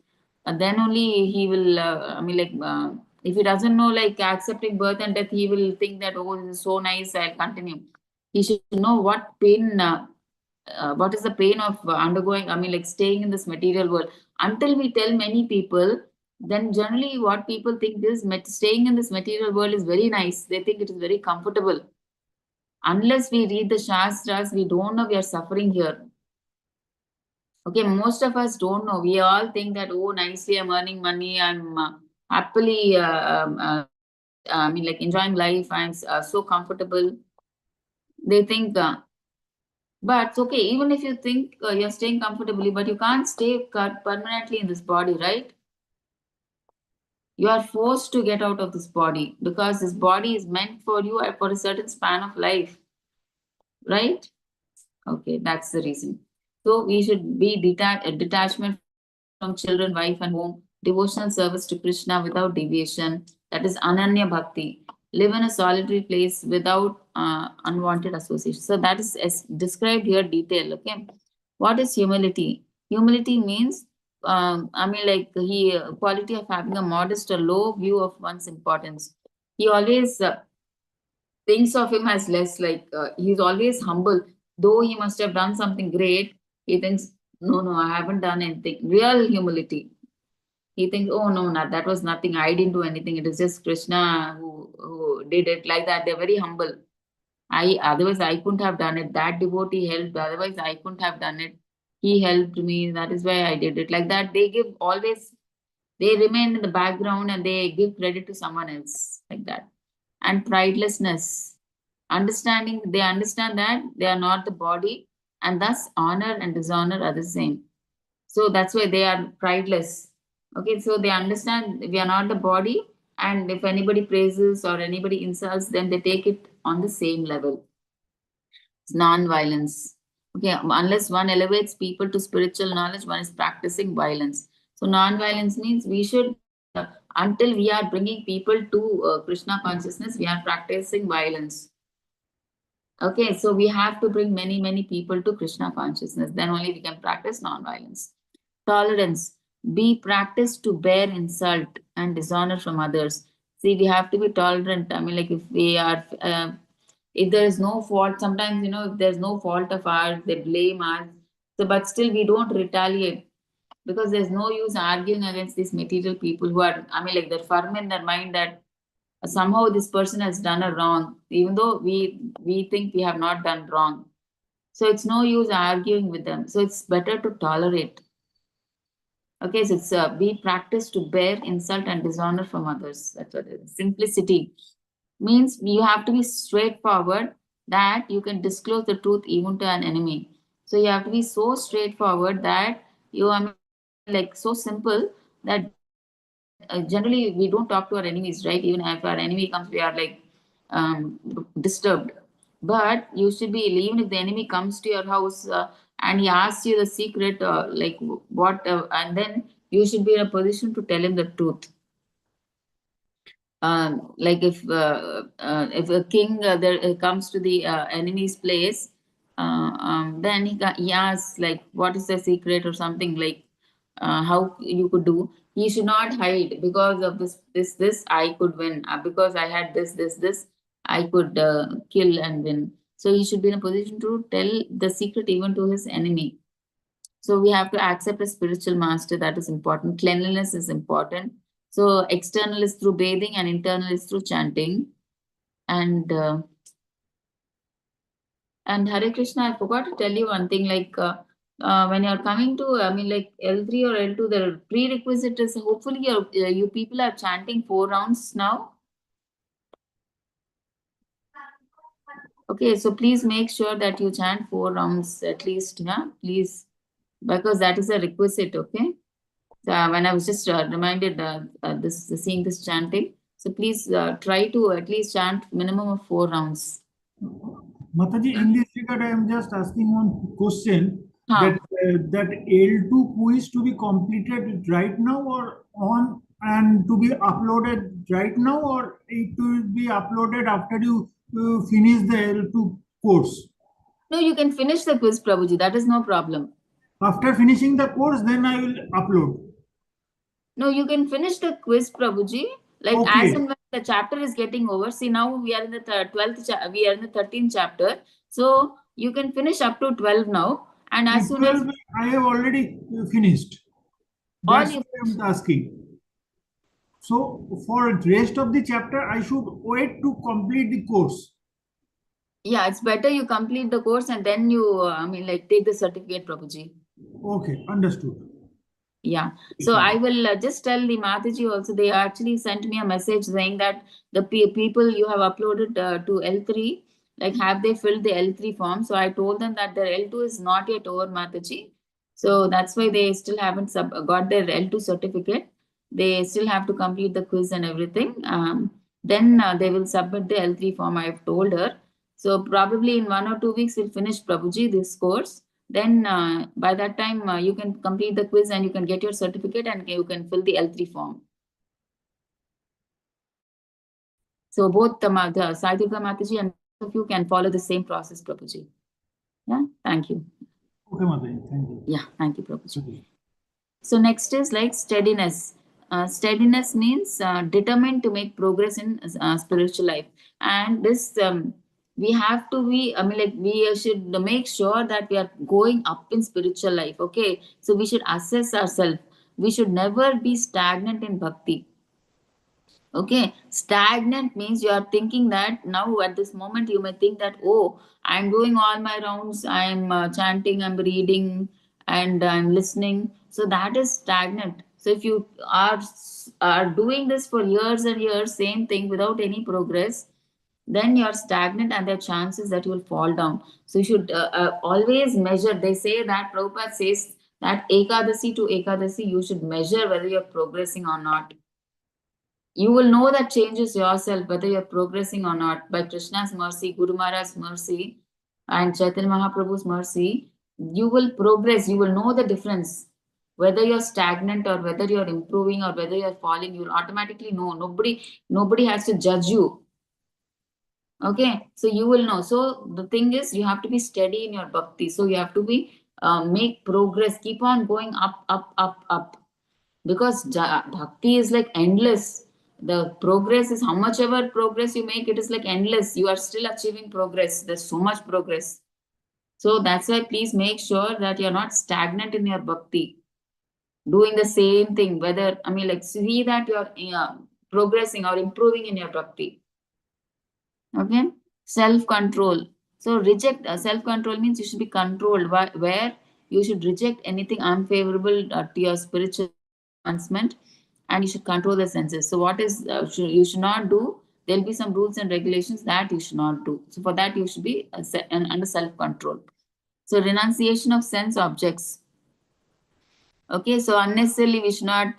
Speaker 1: And then only he will. If he doesn't know like accepting birth and death, he will think that, oh, this is so nice, I'll continue. He should know what pain. What is the pain of undergoing, like staying in this material world. Until we tell many people, then generally what people think is staying in this material world is very nice. They think it is very comfortable. Unless we read the Shastras, we don't know we are suffering here. Okay, most of us don't know. We all think that, oh, nicely, I'm earning money, I'm happily, like enjoying life, I'm so comfortable. They think but okay, even if you think you're staying comfortably, but you can't stay permanently in this body, right? You are forced to get out of this body because this body is meant for you for a certain span of life, right? Okay, that's the reason. So we should be detachment from children, wife, and home, devotional service to Krishna without deviation. That is Ananya Bhakti. Live in a solitary place without unwanted association. So that is as described here, detail. Okay. What is humility? Humility means, like he quality of having a modest or low view of one's importance. He always thinks of him as less, like he's always humble. Though he must have done something great, he thinks, no, no, I haven't done anything. Real humility. He thinks, oh, no, not, that was nothing. I didn't do anything. It is just Krishna who did it like that. They're very humble. Otherwise I couldn't have done it. That devotee helped. Otherwise I couldn't have done it. He helped me. That is why I did it. Like that, they give always, they remain in the background and they give credit to someone else. Like that. And pridelessness. They understand that they are not the body, and thus honor and dishonor are the same. So that's why they are prideless. Okay, so they understand we are not the body, and if anybody praises or anybody insults them, they take it on the same level. It's non-violence. Okay, unless one elevates people to spiritual knowledge, one is practicing violence. So non-violence means we should, until we are bringing people to Krishna consciousness, we are practicing violence. Okay, so we have to bring many, many people to Krishna consciousness. Then only we can practice non-violence. Tolerance. Be practiced to bear insult and dishonor from others. See, we have to be tolerant. Like if we are, if there is no fault, sometimes, if there's no fault of ours, they blame us. So, but still we don't retaliate because there's no use arguing against these material people who are, like they're firm in their mind that somehow this person has done a wrong, even though we think we have not done wrong. So it's no use arguing with them. So it's better to tolerate. Okay, so it's be practiced to bear insult and dishonor from others. That's what it is. Simplicity means you have to be straightforward that you can disclose the truth even to an enemy. So you have to be so straightforward that you are like so simple that generally we don't talk to our enemies, right? Even if our enemy comes, we are like disturbed. But you should be, even if the enemy comes to your house and he asks you the secret, like what, and then you should be in a position to tell him the truth. Like if a king there comes to the enemy's place, then he asks like, what is the secret or something like, how you could do. He should not hide because of this I could win, because I had this I could kill and win. So he should be in a position to tell the secret even to his enemy. So we have to accept a spiritual master. That is important. Cleanliness is important. So external is through bathing and internal is through chanting. And Hare Krishna, I forgot to tell you one thing. Like when you're coming to, I mean, like L3 or L2, the prerequisite is hopefully you people are chanting 4 rounds now. Okay, so please make sure that you chant 4 rounds at least, yeah, please, because that is a requisite. Okay. When I was just reminded seeing this chanting, so please try to at least chant minimum of 4 rounds.
Speaker 2: Mataji, in this regard, I am just asking one question
Speaker 1: Huh.
Speaker 2: that L2 quiz to be completed right now or on and to be uploaded right now, or it will be uploaded after you finish the L2 course?
Speaker 1: No, you can finish the quiz, Prabhuji. That is no problem.
Speaker 2: After finishing the course, then I will upload.
Speaker 1: No, you can finish the quiz, Prabhuji. Like
Speaker 2: Okay.
Speaker 1: as and when the chapter is getting over. See, now we are in the 12th. We are in the 13th chapter. So you can finish up to 12 now. And as soon as
Speaker 2: I have already finished.
Speaker 1: all
Speaker 2: That's
Speaker 1: you,
Speaker 2: why I'm asking. So for rest of the chapter, I should wait to complete the course.
Speaker 1: yeah, it's better you complete the course and then you, I mean, like take the certificate, Prabhuji.
Speaker 2: Okay, understood.
Speaker 1: Yeah. So I will just tell the Mataji also, they actually sent me a message saying that the people you have uploaded to L3, like have they filled the L3 form? So I told them that their L2 is not yet over, Mataji. So that's why they still haven't got their L2 certificate. They still have to complete the quiz and everything. Then they will submit the L3 form, I've told her. So probably in 1 or 2 weeks, we'll finish, Prabhuji, this course. Then by that time, you can complete the quiz and you can get your certificate and you can fill the L3 form. So both the Saidurga Mataji and both of you can follow the same process, Prabhuji. Yeah, thank you.
Speaker 2: Okay, Mataji, thank you.
Speaker 1: Yeah, thank you, Prabhuji. So next is like steadiness. Steadiness means determined to make progress in spiritual life. And this we have to be, I mean, like we should make sure that we are going up in spiritual life. Okay, so we should assess ourselves. We should never be stagnant in bhakti. Okay, stagnant means you are thinking that now at this moment you may think that, oh, I'm doing all my rounds, I'm chanting, I'm reading, and I'm listening. So that is stagnant. So if you are doing this for years and years, same thing without any progress, then you're stagnant and there are chances that you will fall down. So you should always measure. They say that Prabhupada says that Ekadasi to Ekadasi, you should measure whether you're progressing or not. You will know that changes yourself whether you're progressing or not by Krishna's mercy, Guru Maharaj's mercy, and Chaitanya Mahaprabhu's mercy. You will progress, you will know the difference. Whether you're stagnant or whether you're improving or whether you're falling, you'll automatically know. Nobody has to judge you. Okay, so you will know. So the thing is, you have to be steady in your bhakti. So you have to be make progress, keep on going up, up, up, up, because bhakti is like endless. The progress is how much ever progress you make, it is like endless. You are still achieving progress. There's so much progress. So that's why please make sure that you're not stagnant in your bhakti, doing the same thing. Whether, I mean, like see that you're progressing or improving in your bhakti. Okay, self control. So reject self-control means you should be controlled, where you should reject anything unfavorable to your spiritual advancement, and you should control the senses. So what is you should not do? There'll be some rules and regulations that you should not do. So for that you should be under self-control. So renunciation of sense objects. Okay, so unnecessarily we should not,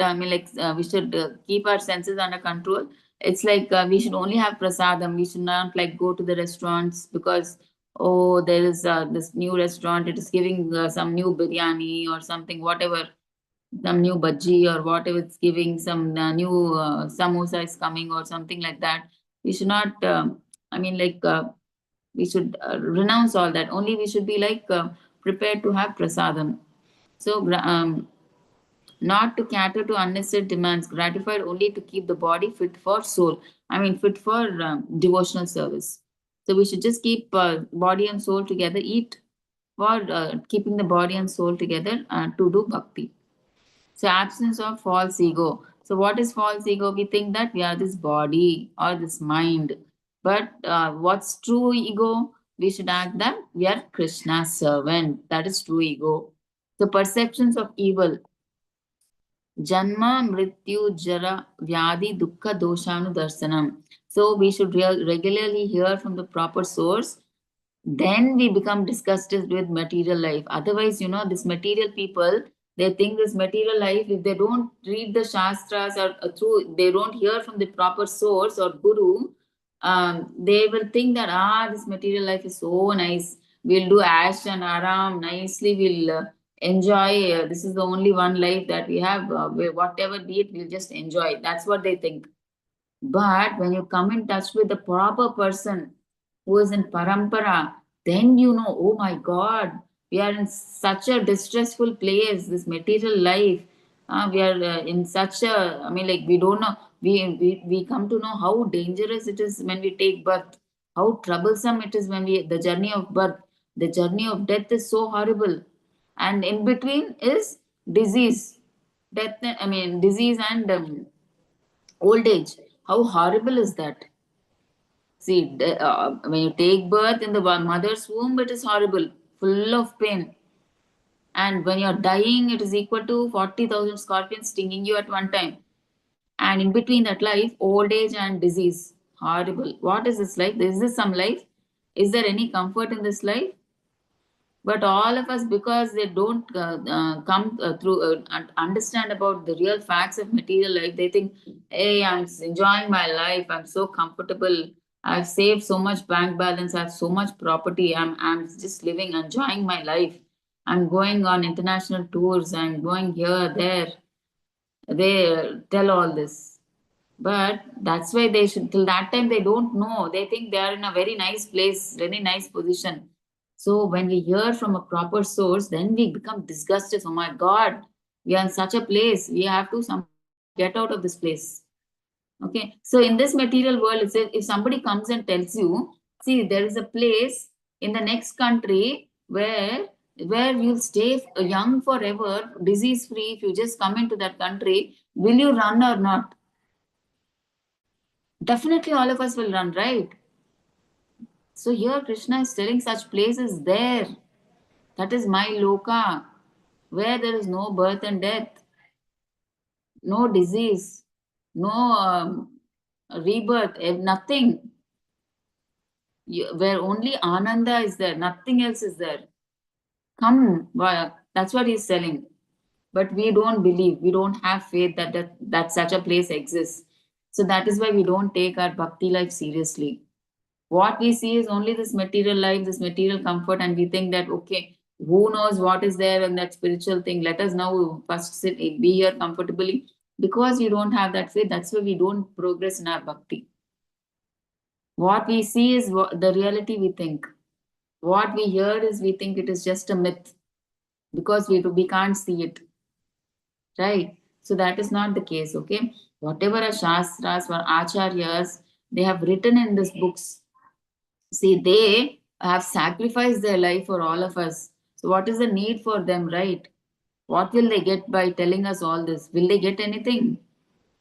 Speaker 1: we should keep our senses under control. It's like we should only have prasadam. We should not like go to the restaurants because, oh, there is this new restaurant, it is giving some new biryani or something, whatever, some new bhaji or whatever it's giving, some new samosa is coming or something like that. We should not, we should renounce all that. Only we should be like prepared to have prasadam. So, not to cater to unnecessary demands, gratified only to keep the body fit for soul. Fit for devotional service. So we should just keep body and soul together, eat for keeping the body and soul together to do bhakti. So absence of false ego. So what is false ego? We think that we are this body or this mind. But what's true ego? We should act that we are Krishna's servant. That is true ego. The perceptions of evil. Janma, Mrityu, Jara, Vyadi, Dukkha, Doshanu, Darsanam. So we should regularly hear from the proper source. Then we become disgusted with material life. Otherwise, this material people, they think this material life, if they don't read the Shastras or through, they don't hear from the proper source or Guru, they will think that, this material life is so nice. We'll do ash and aram nicely. We'll enjoy. This is the only one life that we have. Whatever be it, we'll just enjoy. That's what they think. But when you come in touch with the proper person who is in parampara, then you know, oh my God, we are in such a distressful place, this material life. We are in such a, we don't know, we come to know how dangerous it is when we take birth, how troublesome it is when the journey of birth, the journey of death is so horrible. And in between is disease, disease and old age. How horrible is that? See, when you take birth in the mother's womb, it is horrible, full of pain. And when you're dying, it is equal to 40,000 scorpions stinging you at one time. And in between that life, old age and disease. Horrible. What is this life? Is this some life? Is there any comfort in this life? But all of us, because they don't come through and understand about the real facts of material life, they think, hey, I'm enjoying my life, I'm so comfortable, I've saved so much bank balance, I have so much property, I'm just living, enjoying my life, I'm going on international tours, I'm going here, there. They tell all this. But that's why they should, till that time, they don't know. They think they are in a very nice place, very nice position. So when we hear from a proper source, then we become disgusted. Oh my God, we are in such a place. We have to get out of this place. Okay. So in this material world, it's if somebody comes and tells you, see, there is a place in the next country where you'll stay young forever, disease free. If you just come into that country, will you run or not? Definitely all of us will run, right? So here Krishna is telling such places there. That is my loka, where there is no birth and death, no disease, no rebirth, nothing. Where only Ananda is there, nothing else is there. Come, that's what he's telling. But we don't believe, we don't have faith that such a place exists. So that is why we don't take our bhakti life seriously. What we see is only this material life, this material comfort, and we think that, okay, who knows what is there in that spiritual thing? Let us now first sit, be here comfortably. Because we don't have that faith, that's why we don't progress in our bhakti. What we see is the reality we think. What we hear is we think it is just a myth because we can't see it. Right? So that is not the case, okay? Whatever our shastras or acharyas, they have written in these books, see, they have sacrificed their life for all of us. So, what is the need for them, right? What will they get by telling us all this? Will they get anything?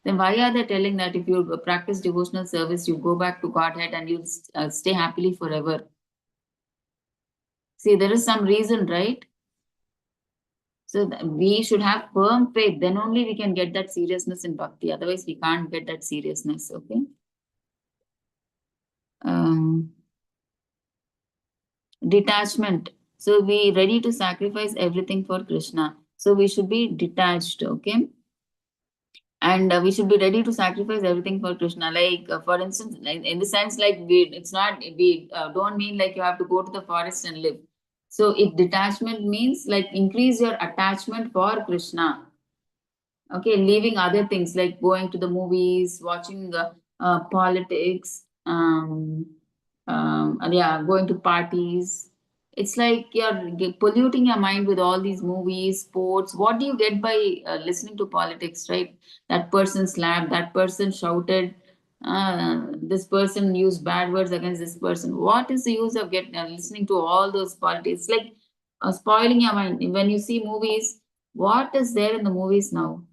Speaker 1: Then why are they telling that if you practice devotional service, you go back to Godhead and you'll stay happily forever? See, there is some reason, right? So we should have firm faith, then only we can get that seriousness in bhakti. Otherwise, we can't get that seriousness. Okay. Detachment. So we ready to sacrifice everything for Krishna. So we should be detached. Okay. And we should be ready to sacrifice everything for Krishna. Like for instance, in the sense, like it's not, we don't mean like you have to go to the forest and live. So if detachment means like increase your attachment for Krishna. Okay, leaving other things like going to the movies, watching politics, and yeah, going to parties. It's like you're polluting your mind with all these movies, sports. What do you get by listening to politics, right? That person slapped, that person shouted, this person used bad words against this person. What is the use of listening to all those politics? It's like spoiling your mind. When you see movies, what is there in the movies now?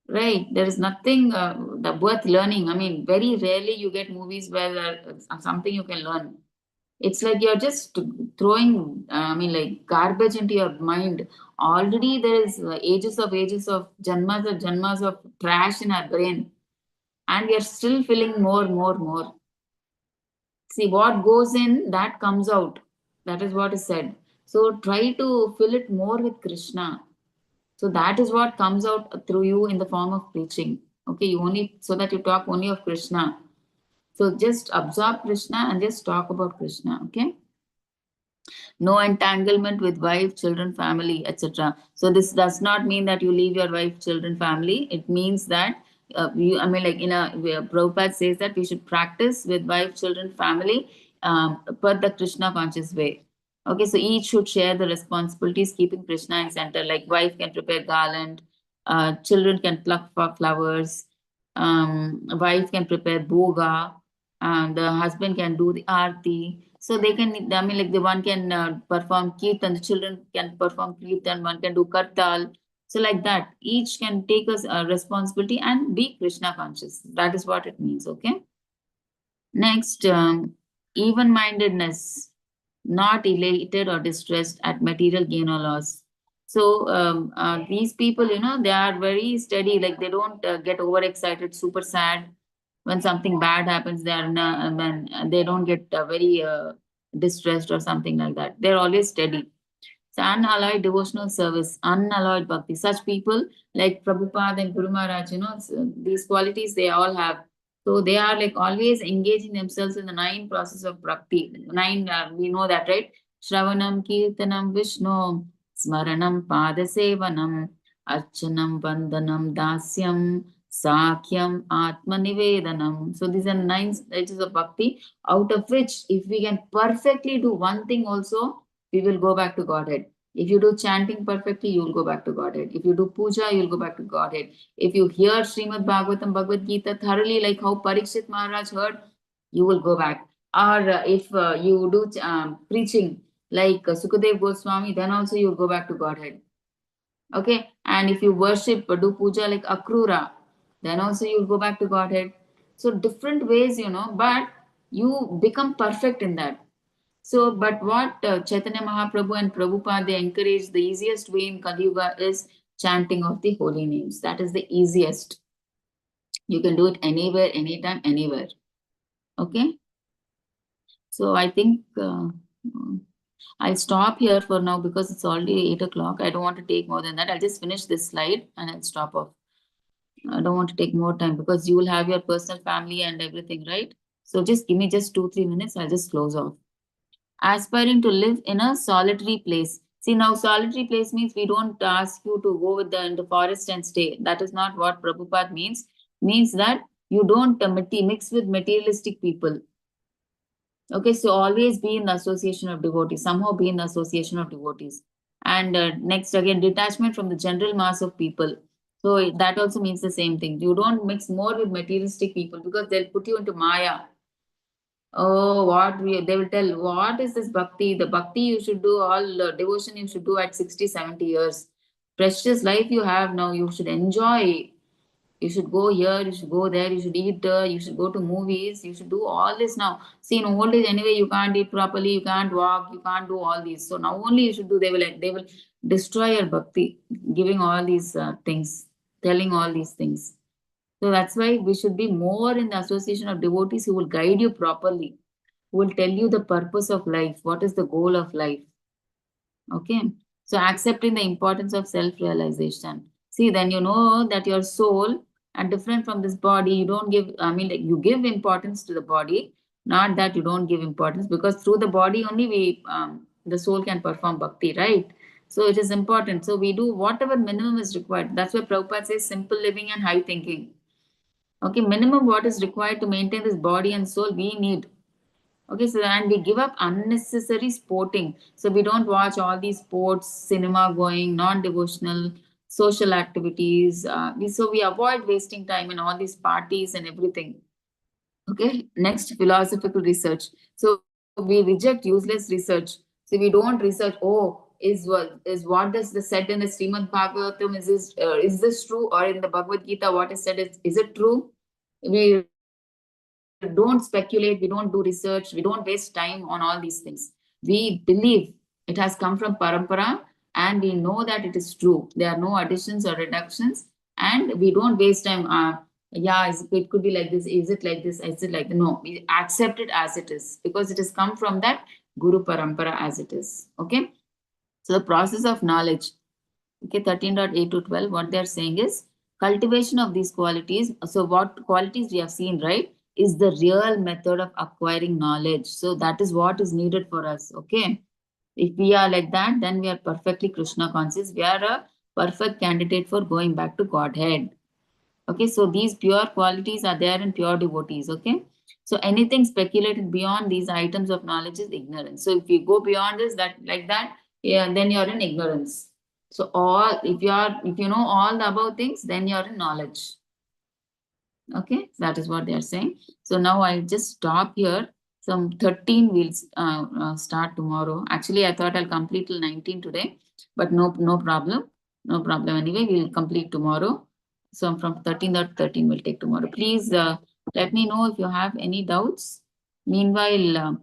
Speaker 1: Right, there is nothing that worth learning. I mean, very rarely you get movies where something you can learn. It's like you're just throwing, I mean, like garbage into your mind. Already there is ages of janmas of trash in our brain, and we are still filling more. See, what goes in, that comes out. That is what is said. So try to fill it more with Krishna. So that is what comes out through you in the form of preaching. Okay, you only, so that you talk only of Krishna. So just absorb Krishna and just talk about Krishna. Okay. No entanglement with wife, children, family, etc. So this does not mean that you leave your wife, children, family. It means that I mean, like in a Prabhupada says that we should practice with wife, children, family, per the Krishna conscious way. Okay, so each should share the responsibilities, keeping Krishna in center. Like wife can prepare garland, children can pluck for flowers, wife can prepare boga, and the husband can do the arti. So they can, I mean, like the one can perform kirtan, the children can perform kirtan, one can do kartal. So like that, each can take us a responsibility and be Krishna conscious. That is what it means. Okay. Next, even-mindedness, not elated or distressed at material gain or loss. So these people, they are very steady. Like they don't get overexcited, super sad when something bad happens. They are when they don't get very distressed or something like that. They're always steady. So unalloyed devotional service, unalloyed bhakti. Such people like Prabhupada and Guru Maharaj, these qualities they all have. So they are like always engaging themselves in the nine process of bhakti. Nine, we know that, right? Shravanam, Kirtanam, Vishnu, Smaranam, Padasevanam, Archanam, Vandanam, Dasyam, Sakyam, Atmanivedanam. So these are nine stages of bhakti, out of which, if we can perfectly do one thing also, we will go back to Godhead. If you do chanting perfectly, you will go back to Godhead. If you do puja, you will go back to Godhead. If you hear Srimad Bhagavatam, Bhagavad Gita thoroughly, like how Parikshit Maharaj heard, you will go back. Or if you do preaching like Sukadev Goswami, then also you will go back to Godhead. Okay. And if you worship, do puja like Akrura, then also you will go back to Godhead. So different ways, but you become perfect in that. So, but what Chaitanya Mahaprabhu and Prabhupada, they encourage, the easiest way in Kali Yuga is chanting of the holy names. That is the easiest. You can do it anywhere, anytime, anywhere. Okay. So I think I'll stop here for now because it's already 8 o'clock. I don't want to take more than that. I'll just finish this slide and I'll stop off. I don't want to take more time because you will have your personal family and everything, right? So just give me just 2-3 minutes. I'll just close off. Aspiring to live in a solitary place. See, now solitary place means we don't ask you to go in the forest and stay. That is not what Prabhupada means. Means that you don't mix with materialistic people. Okay, so always be in the association of devotees. Somehow be in the association of devotees. And next, again, detachment from the general mass of people. So that also means the same thing. You don't mix more with materialistic people because they'll put you into Maya. Oh, they will tell, what is this bhakti? The bhakti you should do, all devotion you should do at 60, 70 years. Precious life you have now, you should enjoy. You should go here, you should go there, you should eat, you should go to movies, you should do all this now. See, in old age anyway, you can't eat properly, you can't walk, you can't do all these. So now only you should do. They will destroy your bhakti, giving all these things, telling all these things. So that's why we should be more in the association of devotees who will guide you properly, who will tell you the purpose of life, what is the goal of life. Okay. So accepting the importance of self-realization. See, then you know that your soul and different from this body, you don't give, I mean, like you give importance to the body, not that you don't give importance, because through the body only the soul can perform bhakti, right? So it is important. So we do whatever minimum is required. That's why Prabhupada says simple living and high thinking. Okay, minimum what is required to maintain this body and soul, we need. Okay, so and we give up unnecessary sporting. So we don't watch all these sports, cinema going, non-devotional, social activities. So we avoid wasting time in all these parties and everything. Okay, next philosophical research. So we reject useless research. So we don't research. Oh, is what does the said in the Srimad Bhagavatam, is this true, or in the Bhagavad Gita what is said, is it true? We don't speculate, we don't do research, we don't waste time on all these things. We believe it has come from parampara, and we know that it is true. There are no additions or reductions, and we don't waste time. Yeah, it could be like this. Is it like this? Is it like no? We accept it as it is because it has come from that Guru Parampara as it is. Okay. So the process of knowledge. Okay, 13.8 to 12, what they're saying is cultivation of these qualities. So what qualities we have seen, right, is the real method of acquiring knowledge. So that is what is needed for us. Okay. If we are like that, then we are perfectly Krishna conscious. We are a perfect candidate for going back to Godhead. Okay, so these pure qualities are there in pure devotees. Okay, so anything speculated beyond these items of knowledge is ignorance. So if you go beyond this, that like that, yeah, then you're in ignorance. So all if you know all the above things, then you're in knowledge. Okay, that is what they are saying. So now I'll just stop here. Some 13 we'll start tomorrow. Actually, I thought I'll complete till 19 today, but no problem. No problem. Anyway, we'll complete tomorrow. So from 13.13 we'll take tomorrow. Please let me know if you have any doubts. Meanwhile,